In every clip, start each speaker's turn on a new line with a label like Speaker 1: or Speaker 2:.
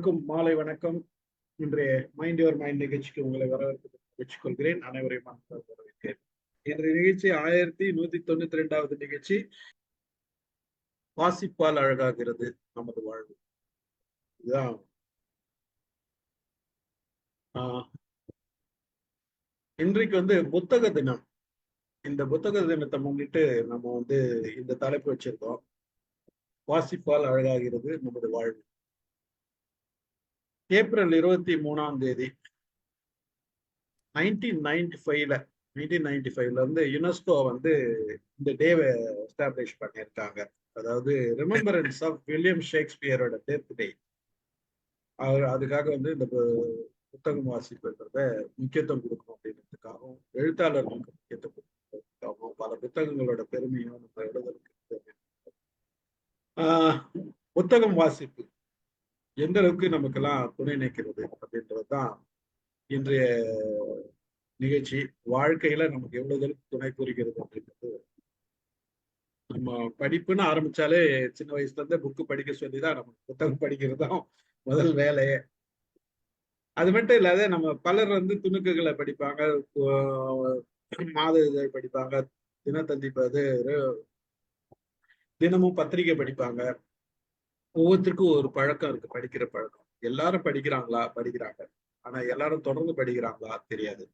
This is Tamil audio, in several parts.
Speaker 1: எல்லோருக்கும் மாலை வணக்கம். இன்றைய மைண்ட் யுவர் மைண்ட் நிகழ்ச்சிக்கு உங்களை வரவேற்றுக் கொள்கிறேன். அனைவரையும் வரவேற்கிறேன். இன்றைய நிகழ்ச்சி 1192வது நிகழ்ச்சி. வாசிப்பால் அழகாகிறது நமது வாழ்வு. இதுதான் இன்றைக்கு புத்தக தினம். இந்த புத்தக தினத்தை முன்னிட்டு நம்ம இந்த தலைப்பு வச்சிருக்கோம். வாசிப்பால் அழகாகிறது நமது வாழ்வு. ஏப்ரல் 23 1995ல யுனெஸ்கோ இந்த டேவை எஸ்டாப்ளிஷ் பண்ணியிருக்காங்க. அதாவது ரிமெம்பரன்ஸ் ஆஃப் வில்லியம் ஷேக்ஸ்பியரோட டெத் டே. அதுக்காக இந்த புத்தகம் வாசிப்புன்றத முக்கியத்துவம் கொடுக்கணும் அப்படின்றதுக்காகவும், எழுத்தாளர்களுக்கு முக்கியத்துவம் கொடுக்கறதுக்காகவும் பல புத்தகங்களோட பெருமையும் நம்ம எழுதலுக்கு புத்தகம் வாசிப்பு எந்த அளவுக்கு நமக்கெல்லாம் துணை நிற்கிறது அப்படின்றதுதான் இன்றைய நிகழ்ச்சி. வாழ்க்கையில நமக்கு எவ்வளவு துணை புரிகிறது அப்படின்றது. நம்ம படிப்புன்னு ஆரம்பிச்சாலே சின்ன வயசுல இருந்தே புக்கு படிக்க சொல்லிதான் நம்ம புத்தகம் படிக்கிறது தான் முதல் வேலையே. அது மட்டும் இல்லாத நம்ம பலர் துணுக்குகளை படிப்பாங்க, மாத இதழ் படிப்பாங்க, தினத்தந்தி தினமும் பத்திரிகை படிப்பாங்க. ஒவ்வொருத்தருக்கும் ஒரு பழக்கம் இருக்கு, படிக்கிற பழக்கம். எல்லாரும் படிக்கிறாங்க. ஆனா எல்லாரும் தொடர்ந்து படிக்கிறாங்களா தெரியாது.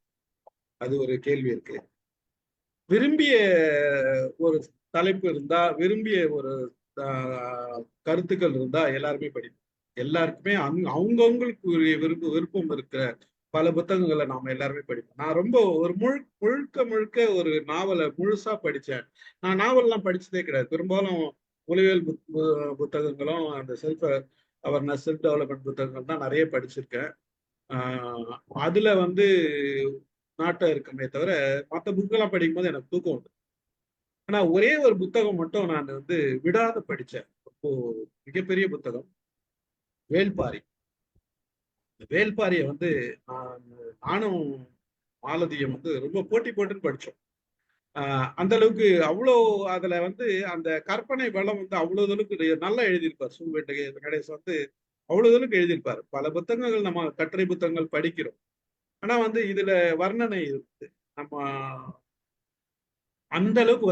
Speaker 1: அது ஒரு கேள்வி இருக்கு. விரும்பிய ஒரு தலைப்பு இருந்தா, விரும்பிய ஒரு கருத்துக்கள் இருந்தா எல்லாருமே படிப்போம். எல்லாருக்குமே அவங்கவுங்களுக்கு விருப்பம் இருக்கிற பல புத்தகங்களை நாம எல்லாருமே படிப்போம். நான் ரொம்ப ஒரு முழுக்க ஒரு நாவலை முழுசா படிச்சேன். நான் நாவல்லாம் படிச்சதே கிடையாது. பெரும்பாலும் மொழியியல் புத்தகங்களும் அந்த செல்ஃப் அவேர்னஸ், செல்ஃப் டெவலப்மெண்ட் புத்தகங்கள் தான் நிறைய படிச்சிருக்கேன். அதுல நாட்டம் இருக்குமே தவிர மற்ற புக்கெல்லாம் படிக்கும்போது எனக்கு தூக்கம் உண்டு. ஆனா ஒரே ஒரு புத்தகம் மட்டும் நான் விடாத படிச்சேன். இப்போ மிகப்பெரிய புத்தகம் வேள்பாரி. வேள்பாரியை நானும் மாலதியும் ரொம்ப போட்டுன்னு படிச்சோம். அந்த அளவுக்கு அவ்வளோ அதுல அந்த கற்பனை வளம் அவ்வளவு அளவுக்கு நல்லா எழுதியிருப்பார். வெங்கடேஷ் அவ்வளவு அளவுக்கு எழுதியிருப்பார். பல புத்தகங்கள் நம்ம கட்டுரை புத்தகங்கள் படிக்கிறோம். ஆனா இதுல வர்ணனை இருக்குது. நம்ம அந்த அளவுக்கு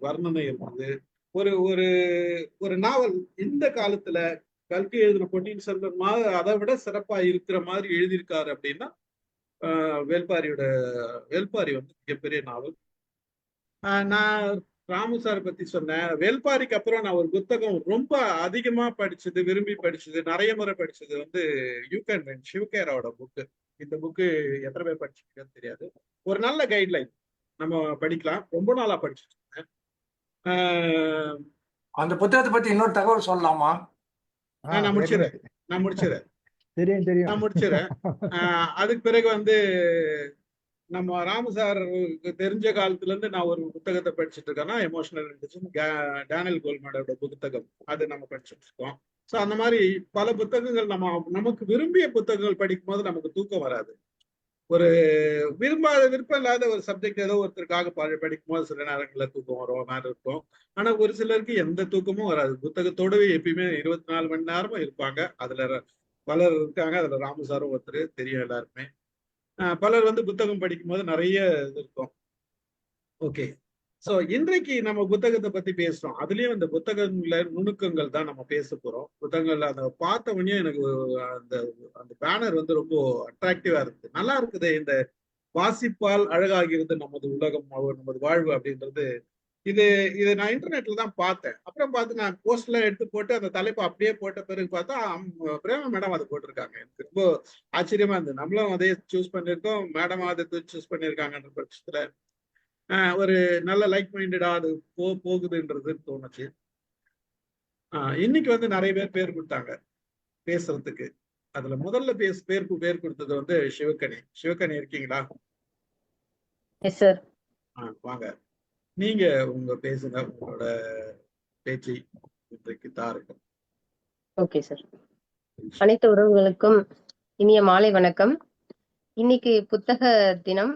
Speaker 1: வர்ணனை இருக்குது. ஒரு ஒரு ஒரு நாவல் இந்த காலத்துல கல்கி எழுதின பொன்னியின் செல்வன் மாதிரி அதை விட சிறப்பா இருக்கிற மாதிரி எழுதியிருக்காரு அப்படின்னா வேள்பாரி மிகப்பெரிய நாவல். நான் ராமு சார் பத்தி சொன்னேன். வேள்பாரிக்கு அப்புறம் நான் ஒரு புத்தகம் ரொம்ப அதிகமா படிச்சது, விரும்பி படிச்சது, நிறைய முறை படிச்சது யூ கேன் வின், சிவகேராவோட புக்கு. இந்த புக்கு எத்தனை பேர் படிச்சிருக்கேன்னு தெரியாது. ஒரு நல்ல கைட்லைன், நம்ம படிக்கலாம். ரொம்ப நாளா படிச்சுட்டு இருக்கேன்.
Speaker 2: அந்த புத்தகத்தை பத்தி இன்னொரு தகவல் சொல்லலாமா?
Speaker 1: நான் முடிச்சிடறேன். அதுக்கு பிறகு நம்ம ராமு சாருக்கு தெரிஞ்ச காலத்துல இருந்து நான் ஒரு புத்தகத்தை படிச்சுட்டு இருக்கேன்னா எமோஷனல் இன்டெலிஜென்ஸ், டேனியல் கோல்மனோட புத்தகம். அது நம்ம படிச்சுட்டு இருக்கோம். ஸோ அந்த மாதிரி பல புத்தகங்கள் நமக்கு விரும்பிய புத்தகங்கள் படிக்கும் போது நமக்கு தூக்கம் வராது. ஒரு விருப்பம் இல்லாத ஒரு சப்ஜெக்ட் ஏதோ ஒருத்தருக்காக படிக்கும் போது சில நேரங்களில் தூக்கம் வரும், மாதிரி இருக்கும். ஆனா ஒரு சிலருக்கு எந்த தூக்கமும் வராது. புத்தகத்தோடவே எப்பயுமே 24 மணி நேரமும் இருப்பாங்க. அதுல பலர் இருக்காங்க. அதுல ராமு சாரும் ஒருத்தர் தெரியும் எல்லாருமே. பலர் புத்தகம் படிக்கும் போது நிறைய இது இருக்கும். ஓகே, சோ இன்றைக்கு நம்ம புத்தகத்தை பத்தி பேசுறோம். அதுலயும் இந்த புத்தகங்கள நுணுக்கங்கள் தான் நம்ம பேச போறோம். புத்தகங்கள் அதை பார்த்த உடனே எனக்கு அந்த அந்த பேனர் ரொம்ப அட்ராக்டிவா இருக்குது. நல்லா இருக்குது. இந்த வாசிப்பால் அழகாகிறது நமது உலகம், நமது வாழ்வு அப்படின்றது. இது நான் இன்டர்நெட்ல தான் பார்த்தேன். அப்புறம் பார்த்து நான் போஸ்ட்ல எடுத்து போட்டு அந்த தலைப்பு அப்படியே போட்ட பிறகு பார்த்தா பிரேமா மேடம் அதை போட்டிருக்காங்க. எனக்கு ரொம்ப ஆச்சரியமா இருந்தது. நம்மளும் அதே சூஸ் பண்ணியிருக்கோம், மேடம் அதை சூஸ் பண்ணியிருக்காங்கன்ற பட்சத்துல ஒரு நல்ல லைக் மைண்டடா அது போகுதுன்றது தோணுச்சு. இன்னைக்கு நிறைய பேர் கொடுத்தாங்க பேசுறதுக்கு. அதுல முதல்ல பேர் கொடுத்தது சிவகனி இருக்கீங்களா? வாங்க, நீங்க உங்க பேசுங்க, உங்களோட பேச்சை இன்றைக்கு தாருங்க.
Speaker 3: Okay sir. அனைத்து உறவுகளுக்கும் இனிய மாலை வணக்கம். இன்னைக்கு புத்தக தினம்.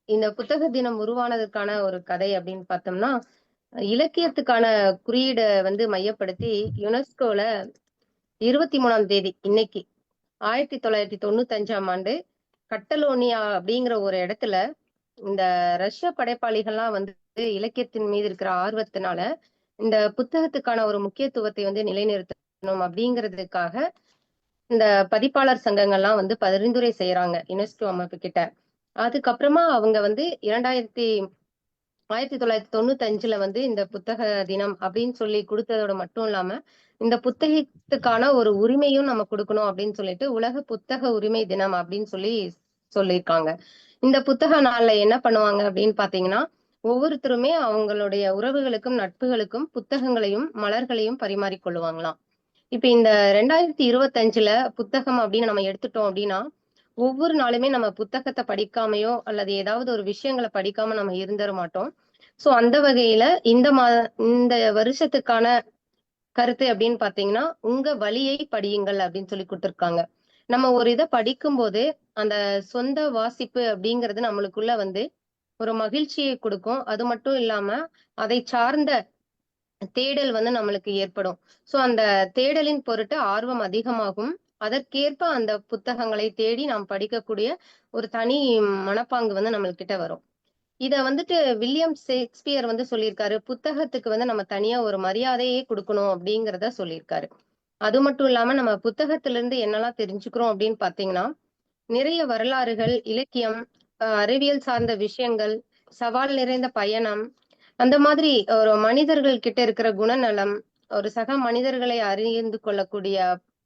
Speaker 3: இந்த புத்தக தினம் உருவானதுக்கான ஒரு கதை அப்படின்னு பார்த்தோம்னா, இலக்கியத்துக்கான குறியீடை மையப்படுத்தி யுனெஸ்கோல 23ஆம் தேதி இன்னைக்கு 1995ஆம் ஆண்டு கட்டலோனியா அப்படிங்கிற ஒரு இடத்துல இந்த ரஷ்ய படைப்பாளிகள்லாம் வந்து இலக்கியத்தின் மீது இருக்கிற ஆர்வத்தினால இந்த புத்தகத்துக்கான ஒரு முக்கியத்துவத்தை வந்து நிலைநிறுத்தணும் அப்படிங்கிறதுக்காக இந்த பதிப்பாளர் சங்கங்கள்லாம் வந்து பரிந்துரை செய்யறாங்க யுனெஸ்கோ அமைப்பு கிட்ட. அதுக்கப்புறமா அவங்க வந்து 1995ல வந்து இந்த புத்தக தினம் அப்படின்னு சொல்லி கொடுத்ததோட மட்டும் இல்லாம இந்த புத்தகத்துக்கான ஒரு உரிமையும் நம்ம கொடுக்கணும் அப்படின்னு சொல்லிட்டு உலக புத்தக உரிமை தினம் அப்படின்னு சொல்லியிருக்காங்க. இந்த புத்தக நாள்ல என்ன பண்ணுவாங்க அப்படின்னு பாத்தீங்கன்னா, ஒவ்வொருத்தருமே அவங்களுடைய உறவுகளுக்கும் நட்புகளுக்கும் புத்தகங்களையும் மலர்களையும் பரிமாறிக்கொள்ளுவாங்களாம். இப்ப இந்த 2025ல புத்தகம் அப்படின்னு நம்ம எடுத்துட்டோம் அப்படின்னா, ஒவ்வொரு நாளுமே நம்ம புத்தகத்தை படிக்காமையோ அல்லது ஏதாவது ஒரு விஷயங்களை படிக்காம நம்ம இருந்துட மாட்டோம். சோ அந்த வகையில இந்த வருஷத்துக்கான கருத்து அப்படின்னு பாத்தீங்கன்னா, உங்க வழியை படியுங்கள் அப்படின்னு சொல்லி கொடுத்திருக்காங்க. நம்ம ஒரு இதை படிக்கும் போது அந்த சொந்த வாசிப்பு அப்படிங்கிறது நம்மளுக்குள்ள வந்து ஒரு மகிழ்ச்சியை கொடுக்கும். அது மட்டும் இல்லாம அதை சார்ந்த தேடல் வந்து நம்மளுக்கு ஏற்படும். சோ அந்த தேடலின் பொருட்டு ஆர்வம் அதிகமாகும். அதற்கேற்ப அந்த புத்தகங்களை தேடி நாம் படிக்கக்கூடிய ஒரு தனி மனப்பாங்கு வந்து நம்மள்கிட்ட வரும். இத வந்துட்டு வில்லியம் ஷேக்ஸ்பியர் வந்து சொல்லியிருக்காரு, புத்தகத்துக்கு வந்து நம்ம தனியா ஒரு மரியாதையே கொடுக்கணும் அப்படிங்கிறத சொல்லியிருக்காரு. அது மட்டும் இல்லாம நம்ம புத்தகத்துல இருந்து என்னெல்லாம் தெரிஞ்சுக்கிறோம் அப்படின்னு பாத்தீங்கன்னா, நிறைய வரலாறுகள், இலக்கியம், அறிவியல் சார்ந்த விஷயங்கள், சவால் நிறைந்த பயணம், அந்த மாதிரி ஒரு மனிதர்கள் கிட்ட இருக்கிற குணநலம், ஒரு சக மனிதர்களை அறிந்து கொள்ளக்கூடிய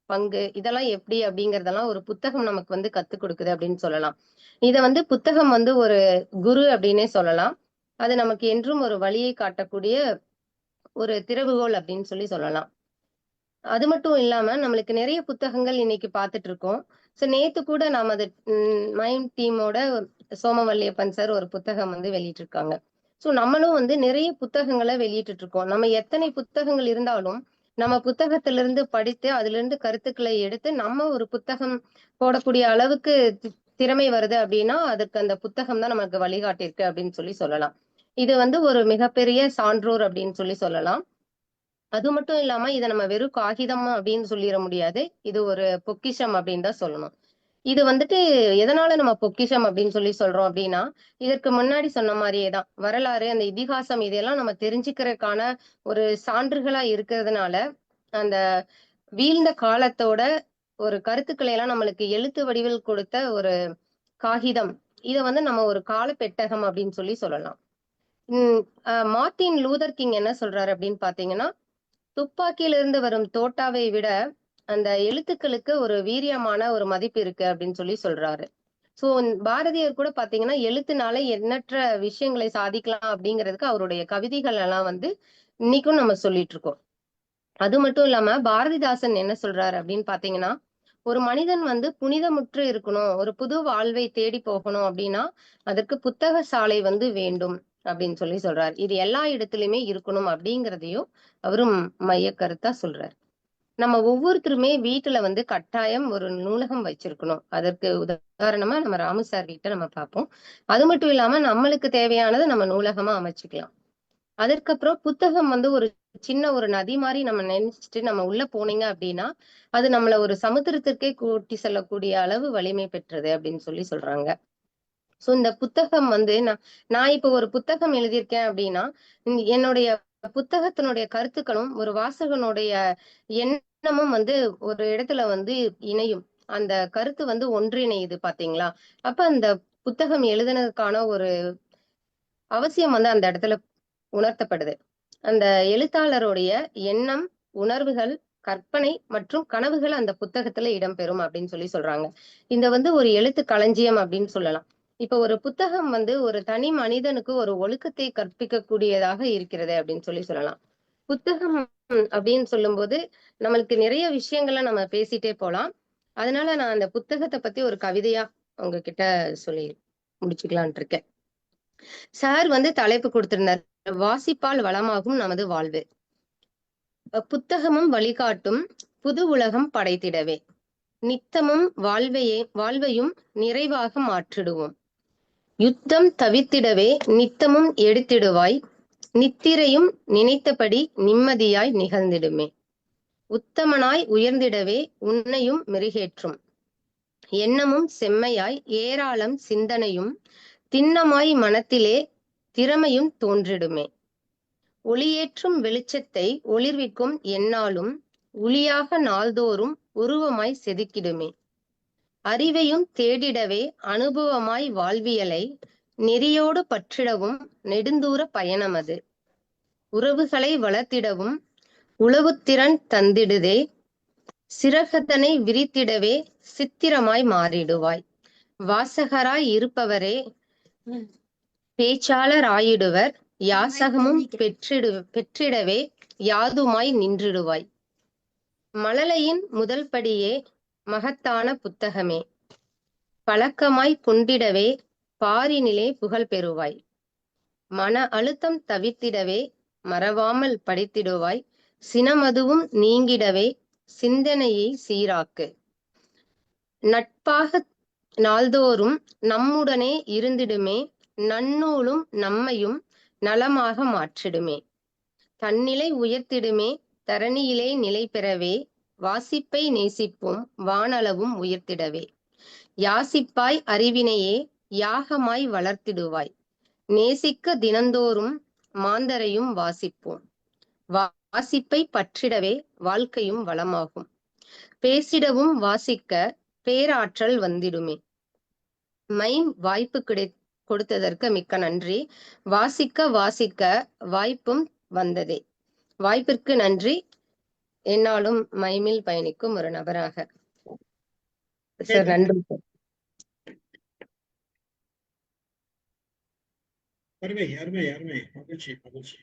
Speaker 3: பங்கு, இதெல்லாம் எப்படி அப்படிங்கறதெல்லாம் ஒரு புத்தகம் நமக்கு வந்து கத்துக் கொடுக்குது அப்படின்னு சொல்லலாம். இத வந்து புத்தகம் வந்து ஒரு குரு அப்படின்னே சொல்லலாம். அது நமக்கு என்றும் ஒரு வழியை காட்டக்கூடிய ஒரு திறவுகோல் அப்படின்னு சொல்லலாம். அது மட்டும் இல்லாம நம்மளுக்கு நிறைய புத்தகங்கள் இன்னைக்கு பார்த்துட்டு இருக்கோம். சோ நேத்து கூட நாம அது மைண்ட் டீமோட சோமவல்லியப்பன் சார் ஒரு புத்தகம் வந்து வெளியிட்டிருக்காங்க. சோ நம்மளும் வந்து நிறைய புத்தகங்களை வெளியிட்டு இருக்கோம். நம்ம எத்தனை புத்தகங்கள் இருந்தாலும் நம்ம புத்தகத்திலிருந்து படித்து அதுல இருந்து கருத்துக்களை எடுத்து நம்ம ஒரு புத்தகம் போடக்கூடிய அளவுக்கு திறமை வருது அப்படின்னா அதுக்கு அந்த புத்தகம் தான் நமக்கு வழிகாட்டியிருக்கு அப்படின்னு சொல்லலாம். இது வந்து ஒரு மிகப்பெரிய சான்றோர் அப்படின்னு சொல்லலாம். அது மட்டும் இல்லாம இதை நம்ம வெறும் காகிதம் அப்படின்னு சொல்லிட முடியாது. இது ஒரு பொக்கிஷம் அப்படின்னு தான் சொல்லணும். இது வந்துட்டு எதனால நம்ம பொக்கிஷம் அப்படின்னு சொல்றோம் அப்படின்னா, இதற்கு முன்னாடி சொன்ன மாதிரியேதான் வரலாறு, அந்த இதிகாசம் இதெல்லாம் நம்ம தெரிஞ்சுக்கிறதுக்கான ஒரு சான்றுகளா இருக்கிறதுனால அந்த வீழ்ந்த காலத்தோட ஒரு கருத்துக்களை எல்லாம் நம்மளுக்கு எழுத்து வடிவில் கொடுத்த ஒரு காகிதம். இத வந்து நம்ம ஒரு கால பெட்டகம் அப்படின்னு சொல்லலாம். மார்ட்டின் லூதர் கிங் என்ன சொல்றாரு அப்படின்னு பாத்தீங்கன்னா, துப்பாக்கியிலிருந்து வரும் தோட்டாவை விட அந்த எழுத்துக்களுக்கு ஒரு வீரியமான ஒரு மதிப்பு இருக்கு அப்படின்னு சொல்றாரு. சோ பாரதியார் கூட பாத்தீங்கன்னா எழுத்துனால எண்ணற்ற விஷயங்களை சாதிக்கலாம் அப்படிங்கிறதுக்கு அவருடைய கவிதைகள் எல்லாம் வந்து இன்னைக்கும் நம்ம சொல்லிட்டு இருக்கோம். அது மட்டும் இல்லாம பாரதிதாசன் என்ன சொல்றாரு அப்படின்னு பாத்தீங்கன்னா, ஒரு மனிதன் வந்து புனிதமுற்று இருக்கணும், ஒரு புது வாழ்வை தேடி போகணும் அப்படின்னா அதற்கு புத்தக சாலை வந்து வேண்டும் அப்படின்னு சொல்றாரு. இது எல்லா இடத்துலயுமே இருக்கணும் அப்படிங்கிறதையும் அவரும் மைய கருத்தா சொல்றாரு. நம்ம ஒவ்வொருத்தருமே வீட்டுல வந்து கட்டாயம் ஒரு நூலகம் வச்சிருக்கணும். அதற்கு உதாரணமா நம்ம ராமு சார் வீட்டை நம்ம பார்ப்போம். அது மட்டும் இல்லாம நம்மளுக்கு தேவையானதை நம்ம நூலகமா அமைச்சுக்கலாம். அதற்கப்புறம் புத்தகம் வந்து ஒரு சின்ன ஒரு நதி மாதிரி நம்ம நினைச்சிட்டு நம்ம உள்ள போனீங்க அப்படின்னா அது நம்மள ஒரு சமுத்திரத்திற்கே கூட்டி செல்லக்கூடிய அளவு வலிமை பெற்றது அப்படின்னு சொல்றாங்க. சோ இந்த புத்தகம் வந்து நான் இப்ப ஒரு புத்தகம் எழுதியிருக்கேன் அப்படின்னா என்னுடைய புத்தகத்தினுடைய கருத்துக்களும் ஒரு வாசகனுடைய எண்ணமும் வந்து ஒரு இடத்துல வந்து இணையும். அந்த கருத்து வந்து ஒன்றிணையுது பாத்தீங்களா? அப்ப அந்த புத்தகம் எழுதுனதுக்கான ஒரு அவசியம் வந்து அந்த இடத்துல உணர்த்தப்படுது. அந்த எழுத்தாளருடைய எண்ணம், உணர்வுகள், கற்பனை மற்றும் கனவுகள் அந்த புத்தகத்துல இடம்பெறும் அப்படின்னு சொல்றாங்க. இந்த வந்து ஒரு எழுத்து களஞ்சியம் அப்படின்னு சொல்லலாம். இப்ப ஒரு புத்தகம் வந்து ஒரு தனி மனிதனுக்கு ஒரு ஒழுக்கத்தை கற்பிக்கக்கூடியதாக இருக்கிறது அப்படின்னு சொல்லலாம். புத்தகம் அப்படின்னு சொல்லும்போது நம்மளுக்கு நிறைய விஷயங்களை நம்ம பேசிட்டே போலாம். அதனால நான் அந்த புத்தகத்தை பத்தி ஒரு கவிதையா உங்ககிட்ட சொல்லி முடிச்சுக்கலான் இருக்கேன். சார் வந்து தலைப்பு கொடுத்திருந்தார், வாசிப்பால் வளமாகும் நமது வாழ்வு. புத்தகமும் வழிகாட்டும் புது உலகம் படைத்திடவே நித்தமும் வாழ்வையும் நிறைவாக மாற்றிடுவோம். யுத்தம் தவிர்த்திடவே நித்தமும் எடுத்திடுவாய், நித்திரையும் நினைத்தபடி நிம்மதியாய் நிகழ்ந்திடுமே. உத்தமனாய் உயர்ந்திடவே உன்னையும் மெருகேற்றும், எண்ணமும் செம்மையாய் ஏராளம் சிந்தனையும் திண்ணமாய் மனத்திலே திறமையும் தோன்றிடுமே. ஒளியேற்றும் வெளிச்சத்தை ஒளிர்விக்கும் எந்நாளும் ஒளியாக நாள்தோறும் உருவமாய் செதுக்கிடுமே. அறிவையும் தேடிடவே அனுபவமாய் வாழ்வியலை நெறியோடு பற்றிடவும் நெடுந்தூர பயணமது. உறவுகளை வளர்த்திடவும் உளவுத்திறன் தந்திடுதே. சிறகதனை விரித்திடவே சித்திரமாய் மாறிடுவாய். வாசகராய் இருப்பவரே பேச்சாளராயிடுவர். யாசகமும் பெற்றிடவே யாதுமாய் நின்றிடுவாய். மழலையின் முதல் படியே மகத்தான புத்தகமே. பழக்கமாய் கொண்டிடவே பாரினிலே புகழ் பெறுவாய். மன அழுத்தம் தவிர்த்திடவே மறவாமல் படித்திடுவாய். சினமதுவும் நீங்கிடவே சிந்தனையை சீராக்கு. நட்பாக நாள்தோறும் நம்முடனே இருந்திடுமே. நன்னூலும் நம்மையும் நலமாக மாற்றிடுமே. தன்னிலை உயர்த்திடுமே. தரணியிலே நிலை பெறவே வாசிப்பை நேசிப்போம் வானளவும் உயர்த்திடவே. யாசிப்பாய் அறிவினையே யாகமாய் வளர்த்திடுவாய். நேசிக்க தினந்தோறும் மாந்தரையும் வாசிப்போம். வாசிப்பை பற்றிடவே வாழ்க்கையும் வளமாகும். பேசிடவும் வாசிக்க பேராற்றல் வந்திடுமே. மைம் வாய்ப்பு கொடுத்ததற்கு மிக்க நன்றி. வாசிக்க வாய்ப்பும் வந்ததே. வாய்ப்பிற்கு நன்றி. என்னாலும் மைமில் பயணிக்கும் ஒரு நபராக. சார் நன்றி சார்.
Speaker 1: அருமை அருமை அருமை. மகிழ்ச்சி மகிழ்ச்சி.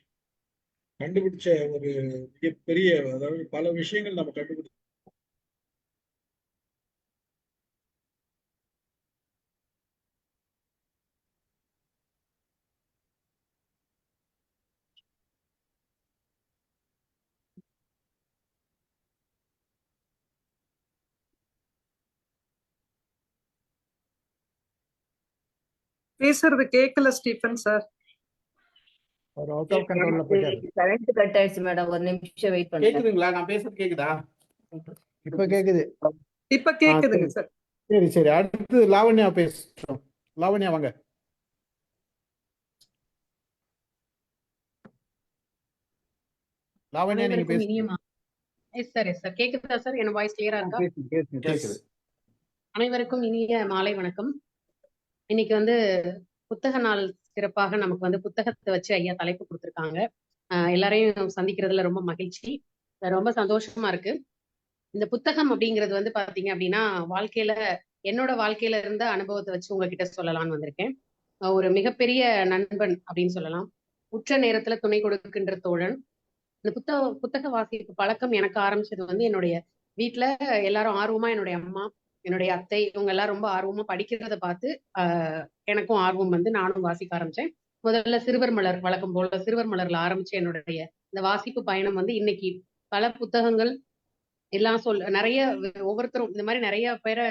Speaker 1: கண்டுபிடிச்ச ஒரு மிகப்பெரிய, அதாவது பல விஷயங்கள் நம்ம கண்டுபிடிச்சோம்.
Speaker 4: பேசுறது கேட்கல ஸ்டீஃபன் சார்.
Speaker 5: ஒரு அவுட் ஆஃப் கண்ட்ரோல்ல போயிட்டாரு.
Speaker 6: கரண்ட் கட் ஆயிடுச்சு மேடம், ஒரு நிமிஷம் வெயிட் பண்ணுங்க.
Speaker 5: கேக்குதுங்களா? நான் பேசுறது கேக்குதா? இப்ப கேக்குது.
Speaker 4: இப்ப கேக்குதுங்க சார்.
Speaker 5: சரி சரி, அடுத்து லாவண்யா பேசுறோம். லாவண்யா வாங்க. லாவண்யா நீங்க பேசுங்க.
Speaker 7: Yes sir. கேக்குதா சார்? என் வாய்ஸ் கிளியரா இருக்கா?
Speaker 5: கேக்குது.
Speaker 7: அனைவருக்கும் இனிய மாலை வணக்கம். இன்னைக்கு வந்து புத்தக நாள் சிறப்பாக நமக்கு வந்து புத்தகத்தை வச்சு ஐயா தலைப்பு கொடுத்துருக்காங்க. எல்லாரையும் சந்திக்கிறதுல ரொம்ப மகிழ்ச்சி, ரொம்ப சந்தோஷமா இருக்கு. இந்த புத்தகம் அப்படிங்கிறது வந்து பாத்தீங்க அப்படின்னா வாழ்க்கையில, என்னோட வாழ்க்கையில இருந்த அனுபவத்தை வச்சு உங்ககிட்ட சொல்லலாம்னு வந்திருக்கேன். ஒரு மிகப்பெரிய நண்பன் அப்படின்னு சொல்லலாம். உற்ற நேரத்துல துணை கொடுக்கின்ற தோழன். இந்த புத்தக வாசிப்பு பழக்கம் எனக்கு ஆரம்பிச்சது வந்து என்னுடைய வீட்டுல எல்லாரும் ஆர்வமா, என்னுடைய அம்மா, என்னுடைய அத்தை, இவங்க எல்லாம் ரொம்ப ஆர்வமா படிக்கிறத பார்த்து எனக்கும் ஆர்வம் வந்து நானும் வாசிக்க ஆரம்பிச்சேன். முதல்ல சிறுவர் மலர், வழக்கம் போல சிறுவர் மலர்ல ஆரம்பிச்ச என்னுடைய இந்த வாசிப்பு பயணம் வந்து இன்னைக்கு பல புத்தகங்கள் எல்லாம் நிறைய ஒவ்வொருத்தரும் இந்த மாதிரி நிறைய பேரை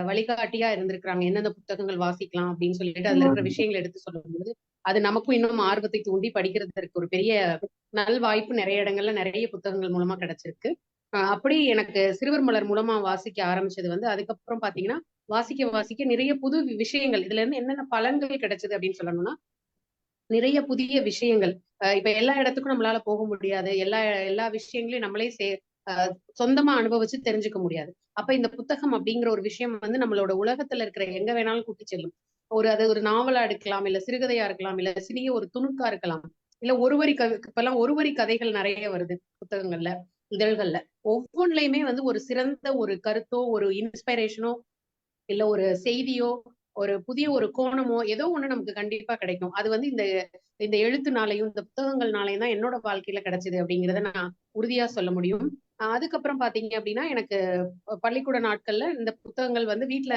Speaker 7: வழிகாட்டியா இருந்திருக்கிறாங்க. எந்தெந்த புத்தகங்கள் வாசிக்கலாம் அப்படின்னு சொல்லிட்டு அதுல இருக்கிற விஷயங்கள் எடுத்து சொல்லும்போது அது நமக்கும் இன்னும் ஆர்வத்தை தூண்டி படிக்கிறதுக்கு ஒரு பெரிய நல் வாய்ப்பு நிறைய இடங்கள்ல நிறைய புத்தகங்கள் மூலமா கிடைச்சிருக்கு. அப்படி எனக்கு சிறுவர் மலர் மூலமா வாசிக்க ஆரம்பிச்சது வந்து, அதுக்கப்புறம் பாத்தீங்கன்னா வாசிக்க நிறைய புது விஷயங்கள், இதுல இருந்து என்னென்ன பலன்கள் கிடைச்சது அப்படின்னு சொல்லணும்னா, நிறைய புதிய விஷயங்கள். இப்ப எல்லா இடத்துக்கும் நம்மளால போக முடியாது, எல்லா விஷயங்களையும் நம்மளே சொந்தமா அனுபவிச்சு தெரிஞ்சுக்க முடியாது. அப்ப இந்த புத்தகம் அப்படிங்கிற ஒரு விஷயம் வந்து நம்மளோட உலகத்துல இருக்கிற எங்க வேணாலும் கூட்டி செல்லும். அது ஒரு நாவலா இருக்கலாம், இல்ல சிறுகதையா இருக்கலாம், இல்ல சிறிய ஒரு துணுக்கா இருக்கலாம், இல்ல இப்பெல்லாம் ஒரு வரி கதைகள் நிறைய வருது புத்தகங்கள்ல, இதழ்கள்ல. ஒவ்வொன்றுலயுமே வந்து ஒரு சிறந்த ஒரு கருத்தோ, ஒரு இன்ஸ்பிரேஷனோ, இல்ல ஒரு செய்தியோ, ஒரு புதிய ஒரு கோணமோ ஏதோ ஒண்ணு நமக்கு கண்டிப்பா கிடைக்கும். அது வந்து இந்த எழுத்துனாலையும் இந்த புத்தகங்கள்னாலையும் தான் என்னோட வாழ்க்கையில கிடைச்சது அப்படிங்கிறத நான் உறுதியா சொல்ல முடியும். அதுக்கப்புறம் பாத்தீங்க அப்படின்னா, எனக்கு பள்ளிக்கூட நாட்கள்ல இந்த புத்தகங்கள் வந்து வீட்டுல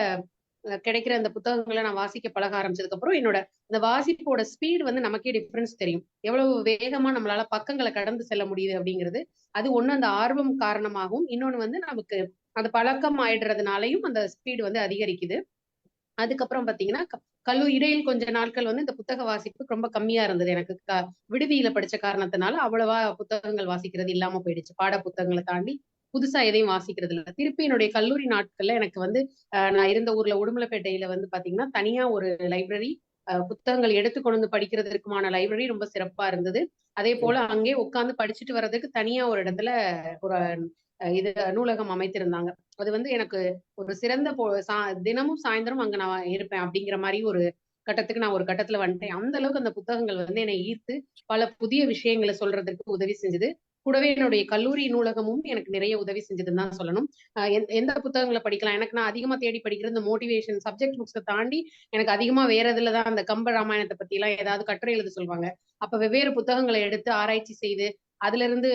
Speaker 7: கிடைக்கிற அந்த புத்தகங்களை நான் வாசிக்க பழக ஆரம்பிச்சதுக்கு அப்புறம் என்னோட இந்த வாசிப்போட ஸ்பீடு வந்து நமக்கே டிஃபரன்ஸ் தெரியும். எவ்வளவு வேகமா நம்மளால பக்கங்களை கடந்து செல்ல முடியுது அப்படிங்கிறது. அது ஒண்ணு அந்த ஆர்வம் காரணமாகவும், இன்னொன்னு வந்து நமக்கு அந்த பழக்கம் ஆயிடுறதுனாலையும் அந்த ஸ்பீடு வந்து அதிகரிக்குது. அதுக்கப்புறம் பாத்தீங்கன்னா இடையில் கொஞ்ச நாட்கள் வந்து இந்த புத்தக வாசிப்பு ரொம்ப கம்மியா இருந்தது. எனக்கு விடுதியில படிச்ச காரணத்தினால அவ்வளவா புத்தகங்கள் வாசிக்கிறது இல்லாம போயிடுச்சு. பாட புத்தகங்களை தாண்டி புதுசா எதையும் வாசிக்கிறது இல்லை. திருப்பி என்னுடைய கல்லூரி நாட்கள்ல எனக்கு வந்து நான் இருந்த ஊர்ல உடுமலைப்பேட்டையில வந்து பாத்தீங்கன்னா தனியா ஒரு லைப்ரரி, புத்தகங்கள் எடுத்து கொண்டு வந்து படிக்கிறதுக்குமான லைப்ரரி ரொம்ப சிறப்பா இருந்தது. அதே போல அங்கே உட்கார்ந்து படிச்சுட்டு வர்றதுக்கு தனியா ஒரு இடத்துல ஒரு இது நூலகம் அமைத்திருந்தாங்க. அது வந்து எனக்கு ஒரு சிறந்த தினமும் சாயந்தரம் அங்க நான் இருப்பேன் அப்படிங்கிற மாதிரி ஒரு கட்டத்துக்கு நான் ஒரு கட்டத்துல வந்துட்டேன். அந்த அளவுக்கு அந்த புத்தகங்கள் வந்து என்னை ஈர்த்து பல புதிய விஷயங்களை சொல்றதுக்கு உதவி செஞ்சது. கூடவே என்னுடைய கல்லூரி நூலகமும் எனக்கு நிறைய உதவி செஞ்சதுன்னு தான் சொல்லணும். எந்த புத்தகங்களை படிக்கலாம், எனக்கு நான் அதிகமா தேடி படிக்கிறது இந்த மோட்டிவேஷன் சப்ஜெக்ட் புக்ஸை தாண்டி எனக்கு அதிகமா வேற இதுலதான் அந்த கம்ப ராமாயணத்தை பத்தி எல்லாம் ஏதாவது கட்டுரை எழுத சொல்லுவாங்க. அப்ப வெவ்வேறு புத்தகங்களை எடுத்து ஆராய்ச்சி செய்து அதுல இருந்து